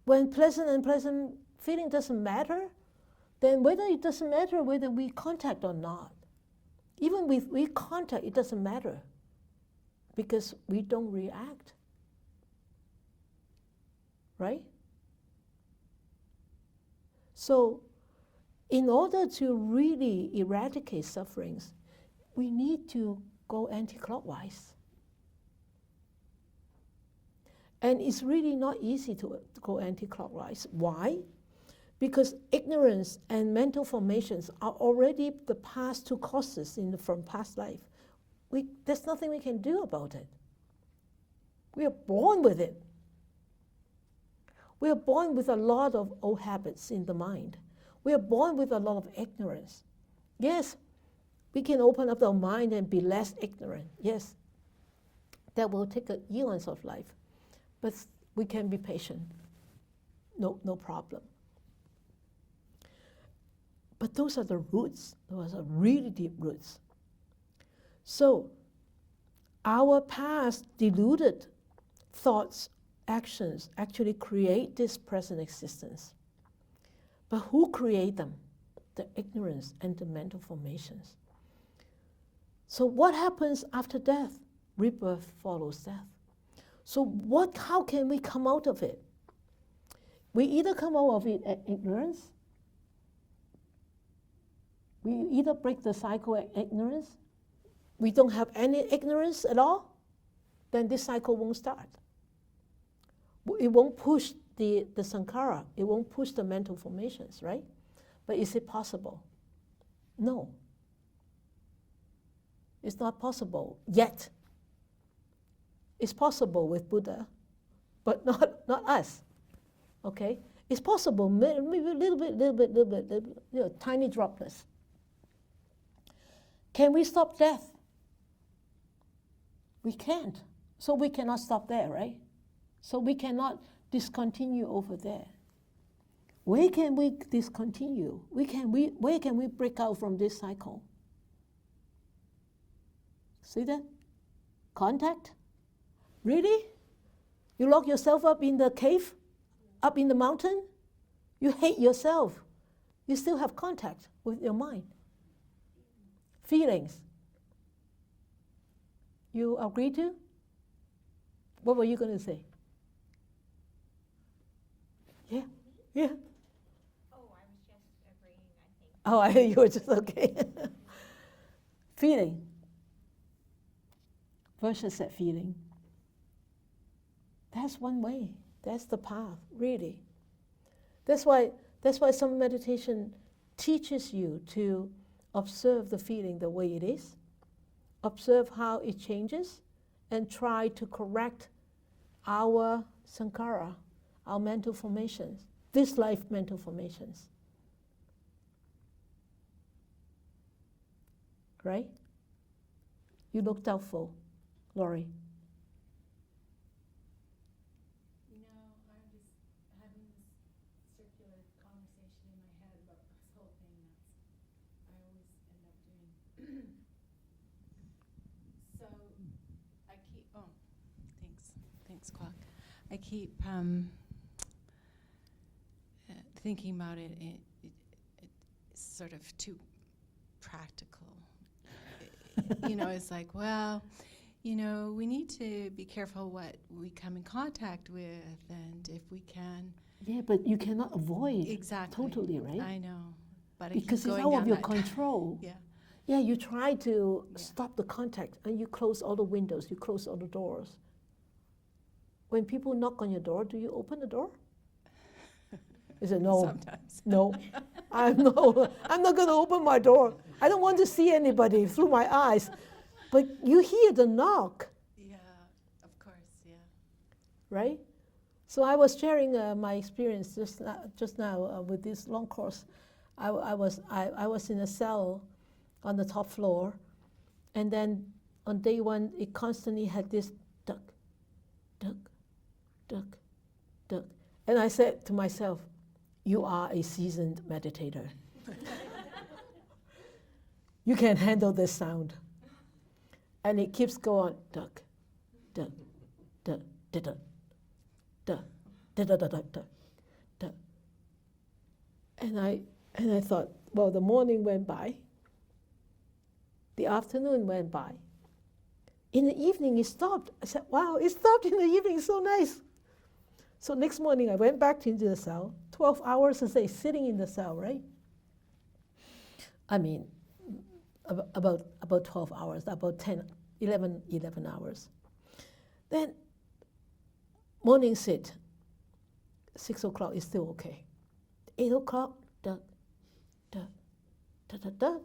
When pleasant, unpleasant feeling doesn't matter, then it doesn't matter whether we contact or not. Even if we contact, it doesn't matter because we don't react. Right? So, in order to really eradicate sufferings, we need to go anti-clockwise. And it's really not easy to go anti-clockwise. Why? Because ignorance and mental formations are already the past 2 causes from past life. There's nothing we can do about it. We are born with it. We are born with a lot of old habits in the mind. We are born with a lot of ignorance. Yes, we can open up our mind and be less ignorant. Yes, that will take eons of life, but we can be patient. No problem. But those are the roots. Those are really deep roots. So our past deluded thoughts, actions actually create this present existence. But who create them? The ignorance and the mental formations. So what happens after death? Rebirth follows death. So how can we come out of it? We either come out of it at ignorance, we either break the cycle at ignorance, we don't have any ignorance at all, then this cycle won't start. It won't push the sankhara, it won't push the mental formations, right? But is it possible? No. It's not possible yet. It's possible with Buddha, but not us. Okay? It's possible, maybe a little bit, tiny droplets. Can we stop death? We can't. So we cannot stop there, right? So we cannot discontinue over there. Where can we discontinue? Where can we break out from this cycle? See that? Contact? Really? You lock yourself up in the cave? Up in the mountain? You hate yourself. You still have contact with your mind. Feelings. You agree to? What were you going to say? Yeah? Yeah? Oh, I was just agreeing, I think. Oh, you were just okay. Feeling versus that feeling. That's one way. That's the path, really. That's why some meditation teaches you to observe the feeling the way it is, observe how it changes, and try to correct our sankhara, our mental formations, this life mental formations. Right? You look doubtful, Laurie. You know, I'm just having this circular conversation in my head about this whole thing that I always end up doing. So I keep, thanks, Kwok. I keep thinking about it, it's sort of too practical. It's like, well, we need to be careful what we come in contact with, and if we can. Yeah, but you cannot avoid exactly totally, right? I know, but because it's out of your control. Yeah. Yeah, you try to stop the contact, and you close all the windows, you close all the doors. When people knock on your door, do you open the door? Is it no? Sometimes. No, I'm not going to open my door. I don't want to see anybody through my eyes. But you hear the knock. Yeah, of course, yeah. Right? So I was sharing my experience just now with this long course. I was in a cell on the top floor, and then on day one, it constantly had this duck, duck, duck, duck. And I said to myself, you are a seasoned meditator. You can handle this sound. And it keeps going, duck, duck, duck, duck, duck, duck, duck, duck, duck, duck, duck. And I thought, well, the morning went by, the afternoon went by. In the evening, it stopped. I said, wow, it stopped in the evening, so nice. So next morning, I went back into the cell, 12 hours a day, sitting in the cell, right? I mean, about 12 hours, about 11 hours. Then morning sit, 6 o'clock is still okay. 8 o'clock, duck, duck, duck, duck, duck,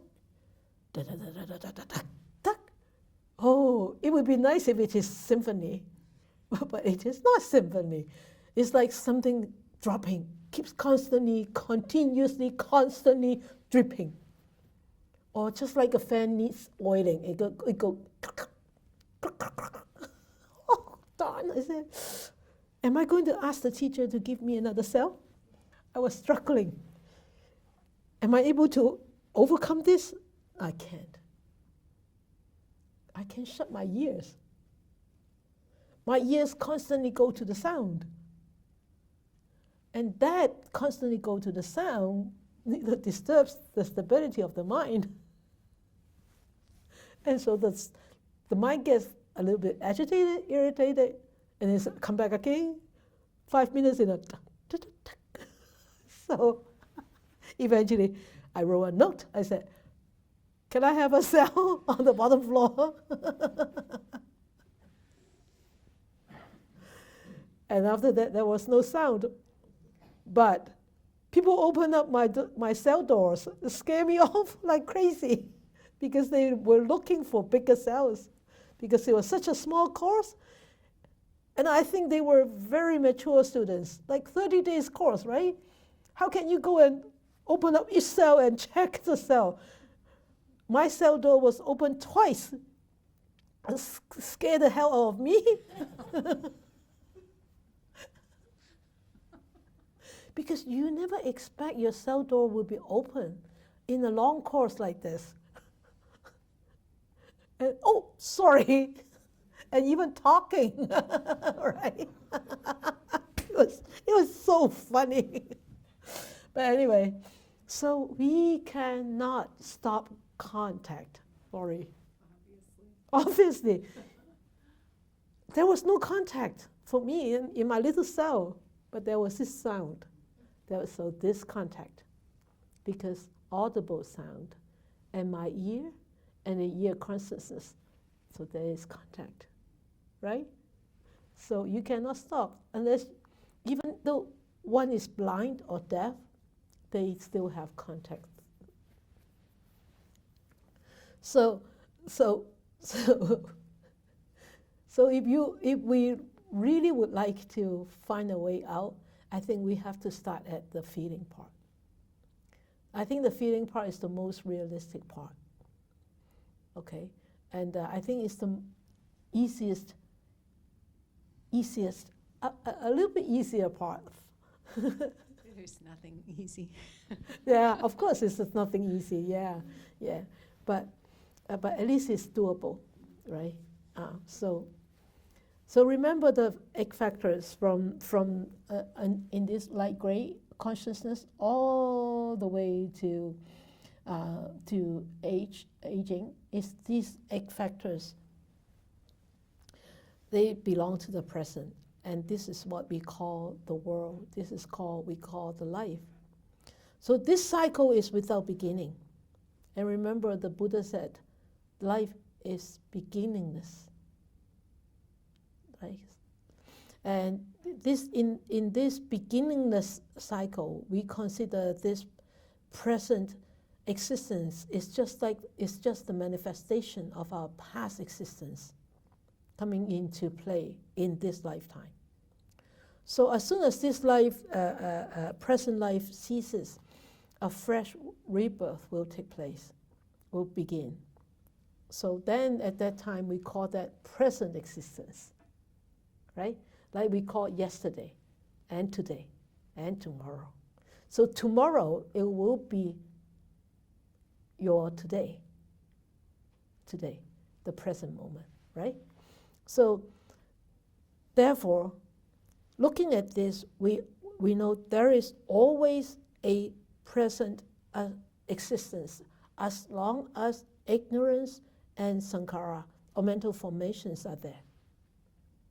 duck, duck, duck, duck, duck, duck, duck. Oh, it would be nice if it is symphony, but it is not symphony. It's like something dropping, keeps constantly, continuously, constantly dripping. Or just like a fan needs oiling, it go. Oh, darn, I said, am I going to ask the teacher to give me another cell? I was struggling. Am I able to overcome this? I can't. I can't shut my ears. My ears constantly go to the sound. And that constantly go to the sound disturbs the stability of the mind. And so the mind gets a little bit agitated, irritated, and it's come back again. 5 minutes in a... So eventually I wrote a note. I said, can I have a cell on the bottom floor? And after that, there was no sound. But people opened up my cell doors, scare me off like crazy, because they were looking for bigger cells, because it was such a small course. And I think they were very mature students, like 30 days course, right? How can you go and open up each cell and check the cell? My cell door was open twice. It scared the hell out of me. Because you never expect your cell door will be open in a long course like this. And, oh, sorry. And even talking, right? It was so funny. But anyway, so we cannot stop contact. Sorry. Obviously. There was no contact for me in my little cell, but there was this sound. So this contact, because audible sound, and my ear and the ear consciousness, so there is contact, right? So you cannot stop unless, even though one is blind or deaf, they still have contact. So if we really would like to find a way out, I think we have to start at the feeling part. I think the feeling part is the most realistic part. Okay, and I think it's the easiest, a little bit easier part. There's nothing easy. Yeah, of course, it's nothing easy. Yeah, but at least it's doable, right? So remember the 8 factors from in this light gray consciousness all the way to aging. Is these 8 factors. They belong to the present, and this is what we call the world. This is we call the life. So this cycle is without beginning. And remember, the Buddha said, life is beginningless. Right? And this in this beginningless cycle, we consider this present existence is just the manifestation of our past existence coming into play in this lifetime. So as soon as this life, present life ceases, a fresh rebirth will take place, will begin. So then at that time we call that present existence, right? Like we call yesterday and today and tomorrow. So tomorrow it will be your today, the present moment, right? So therefore, looking at this, we know there is always a present existence as long as ignorance and sankhara, or mental formations, are there.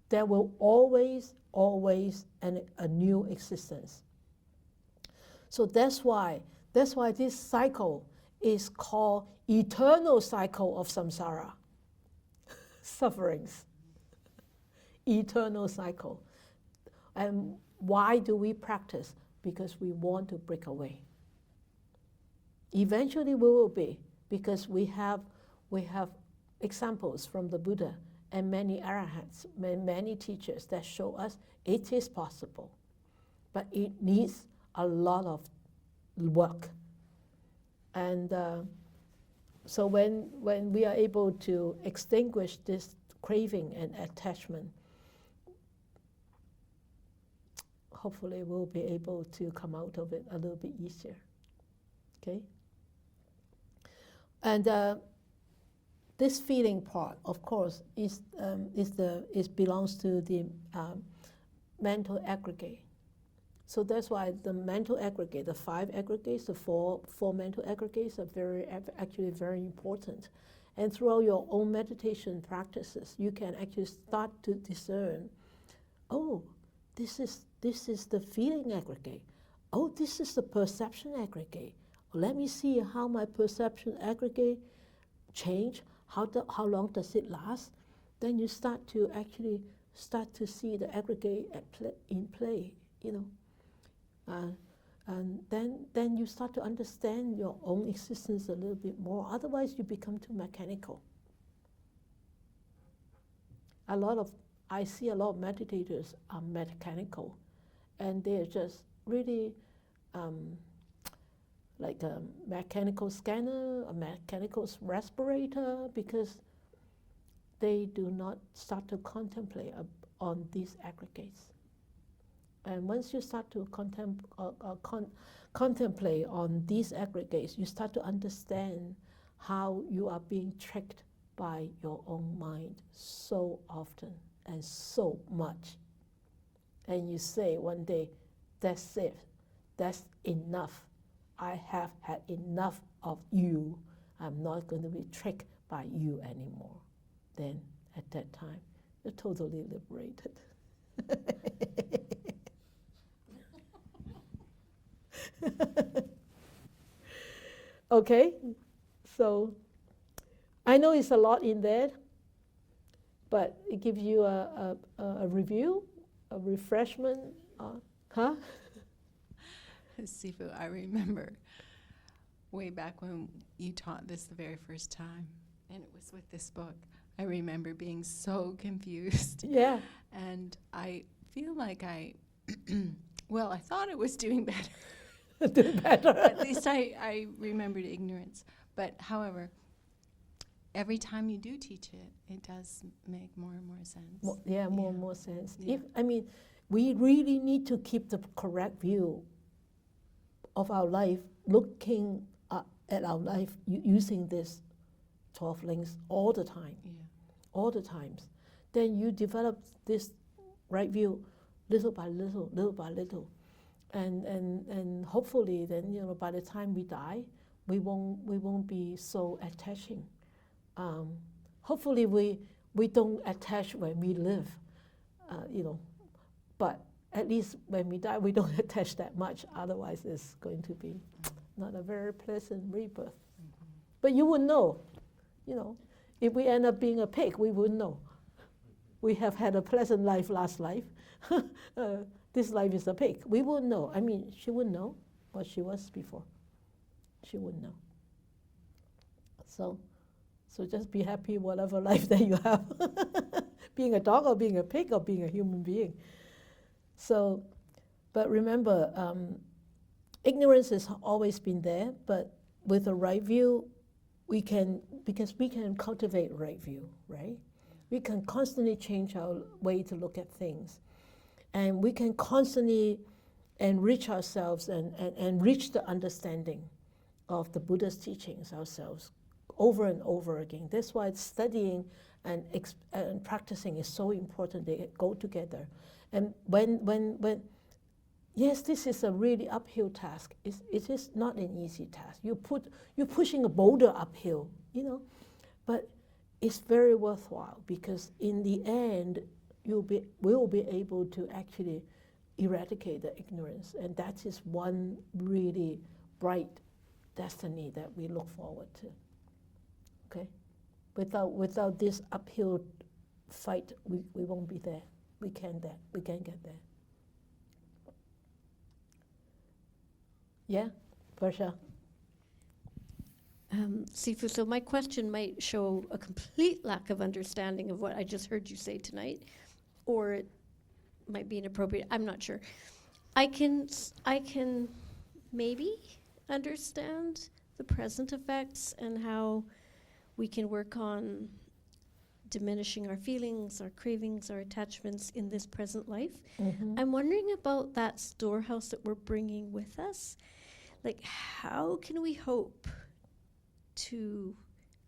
There will always a new existence. So that's why this cycle is called eternal cycle of samsara, sufferings, eternal cycle. And why do we practice? Because we want to break away. Eventually we will be, because we have examples from the Buddha and many arahants, many teachers that show us it is possible, but it needs a lot of work. And So when we are able to extinguish this craving and attachment, hopefully we'll be able to come out of it a little bit easier. Okay? And this feeling part, of course, belongs to the mental aggregate. So that's why the mental aggregate, the 5 aggregates, the four mental aggregates are actually very important. And throughout your own meditation practices, you can actually start to discern, oh, this is the feeling aggregate. Oh, this is the perception aggregate. Let me see how my perception aggregate change. How long does it last? Then you start to see the aggregate in play, you know. And then you start to understand your own existence a little bit more. Otherwise, you become too mechanical. I see a lot of meditators are mechanical, and they're just really like a mechanical scanner, a mechanical respirator, because they do not start to contemplate on these aggregates. And once you start to contemplate on these aggregates, you start to understand how you are being tricked by your own mind so often and so much. And you say one day, that's it, that's enough. I have had enough of you. I'm not going to be tricked by you anymore. Then at that time, you're totally liberated. Okay, so I know it's a lot in there, but it gives you a review, a refreshment. Sifu, I remember way back when you taught this the very first time, and it was with this book. I remember being so confused. Yeah. And I feel like I thought it was doing better. Do better. At least I remembered ignorance. But however, every time you do teach it, it does make more and more sense. More and more sense. Yeah. We really need to keep the correct view of our life, looking at our life using this 12 links all the time, all the times. Then you develop this right view little by little, little by little. And hopefully then, you know, by the time we die, we won't be so attaching. Hopefully we don't attach when we live, you know, but at least when we die, we don't attach that much. Otherwise, it's going to be not a very pleasant rebirth. Mm-hmm. But you would know, you know, if we end up being a pig, we would know. We have had a pleasant life last life. This life is a pig. We would know. I mean, she would know what she was before. She would know. So just be happy whatever life that you have. Being a dog or being a pig or being a human being. So, but remember, ignorance has always been there, but with the right view, because we can cultivate right view, right? We can constantly change our way to look at things. And we can constantly enrich ourselves and reach the understanding of the Buddha's teachings ourselves over and over again. That's why studying and practicing is so important. They go together. And when yes, this is a really uphill task. It is not an easy task. You're pushing a boulder uphill, you know, but it's very worthwhile because in the end, we'll be able to actually eradicate the ignorance, and that is one really bright destiny that we look forward to. Okay, without this uphill fight, we won't be there. We can get there. Yeah, Varsha. Sifu, so my question might show a complete lack of understanding of what I just heard you say tonight, or it might be inappropriate. I'm not sure. I can maybe understand the present effects and how we can work on diminishing our feelings, our cravings, our attachments in this present life. Mm-hmm. I'm wondering about that storehouse that we're bringing with us. Like, how can we hope to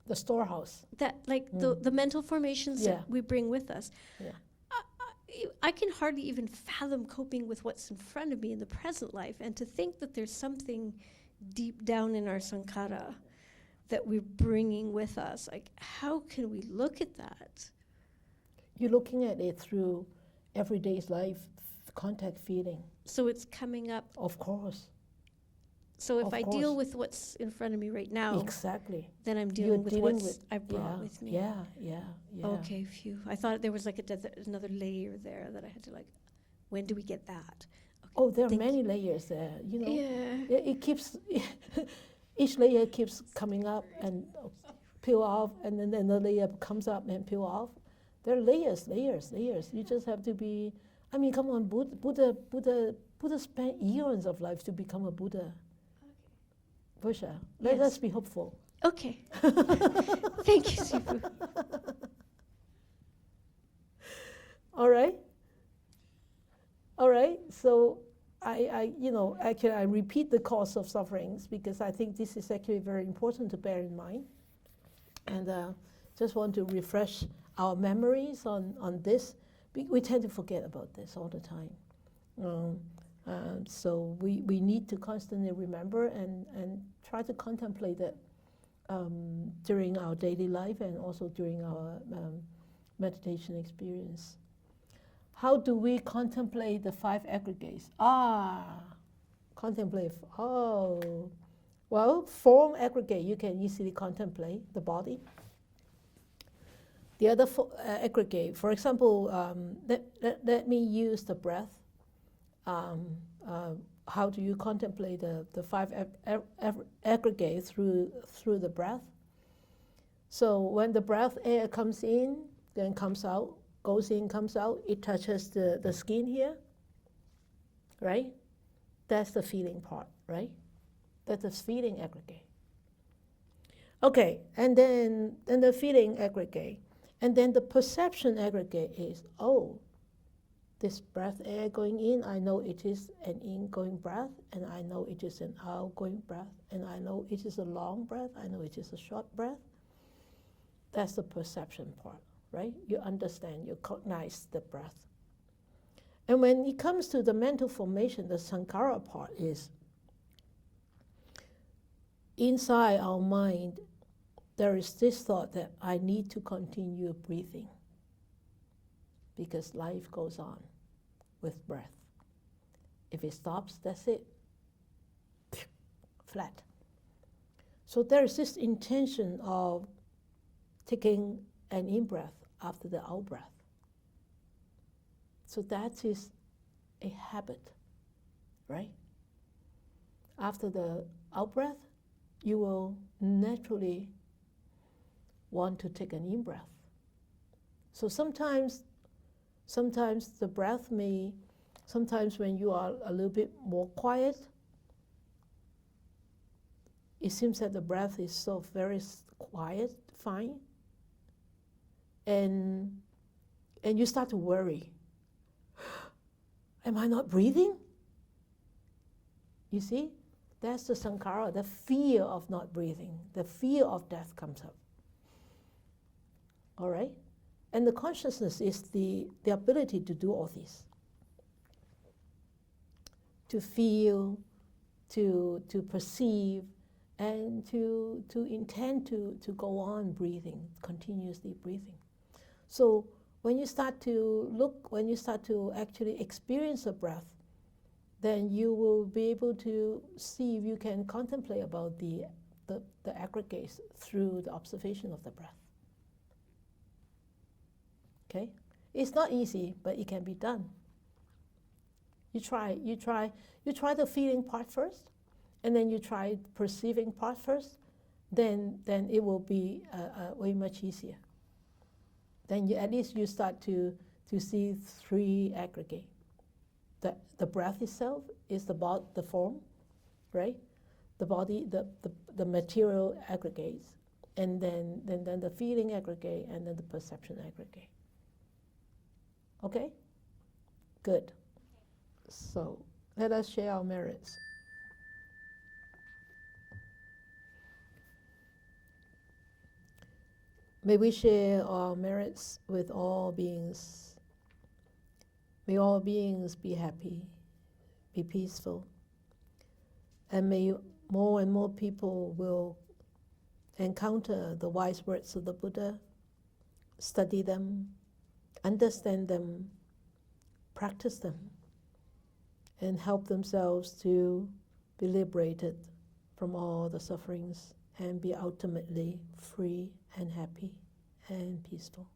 The storehouse. that, like the mental formations Yeah. that we bring with us? Yeah. I can hardly even fathom coping with what's in front of me in the present life, and to think that there's something deep down in our sankhara that we're bringing with us. Like, how can we look at that? You're looking at it through everyday's life, contact feeling. So it's coming up. Of course. So if Of I course. deal with what's in front of me right now, Exactly. then I'm You're dealing with dealing what's with- I've brought Yeah, with me. yeah. Okay, phew. I thought there was like another layer there that I had to like, when do we get that? Okay, Oh, there are thank many layers there, you know. Yeah. It keeps, each layer keeps coming up and peel off, and then another layer comes up and peel off. There are layers. You just have to be, I mean, come on, Buddha spent eons of life to become a Buddha. Busha, let Yes. us be hopeful. Okay. Thank you, Sifu. All right. So I repeat the cause of sufferings because I think this is actually very important to bear in mind, and just want to refresh our memories on this. We tend to forget about this all the time, so we need to constantly remember and try to contemplate it during our daily life and also during our meditation experience. How do we contemplate the 5 aggregates? Contemplate. Well, form aggregate, you can easily contemplate the body. The other aggregate, for example, let me use the breath. How do you contemplate the 5 aggregates through the breath? So when the breath air comes in, then comes out, goes in, comes out, it touches the skin here, right? That's the feeling part, right? That's the feeling aggregate. Okay, and then the feeling aggregate. And then the perception aggregate is, this breath air going in, I know it is an ingoing breath, and I know it is an outgoing breath, and I know it is a long breath, I know it is a short breath. That's the perception part, right? You understand, you cognize the breath. And when it comes to the mental formation, the sankhara part is, inside our mind, there is this thought that I need to continue breathing because life goes on with breath. If it stops, that's it. Flat. So there is this intention of taking an in-breath after the out-breath. So that is a habit, right? After the out-breath, you will naturally want to take an in-breath. So sometimes the breath sometimes when you are a little bit more quiet, it seems that the breath is so very quiet, fine, and you start to worry. Am I not breathing? You see, that's the sankhara, the fear of not breathing, the fear of death comes up. All right? And the consciousness is the ability to do all this. To feel, to perceive, and to intend to go on breathing, continuously breathing. So when you start to actually experience the breath, then you will be able to see if you can contemplate about the aggregates through the observation of the breath. Okay? It's not easy, but it can be done. You try the feeling part first, and then you try perceiving part first, then it will be way much easier. Then at least you start to see 3 aggregates. The breath itself is the form, right? The body, the material aggregates. and then the feeling aggregate, and then the perception aggregate. Okay? Good. So let us share our merits. May we share our merits with all beings. May all beings be happy, be peaceful, and may more and more people will encounter the wise words of the Buddha, study them, understand them, practice them, and help themselves to be liberated from all the sufferings and be ultimately free and happy and peaceful.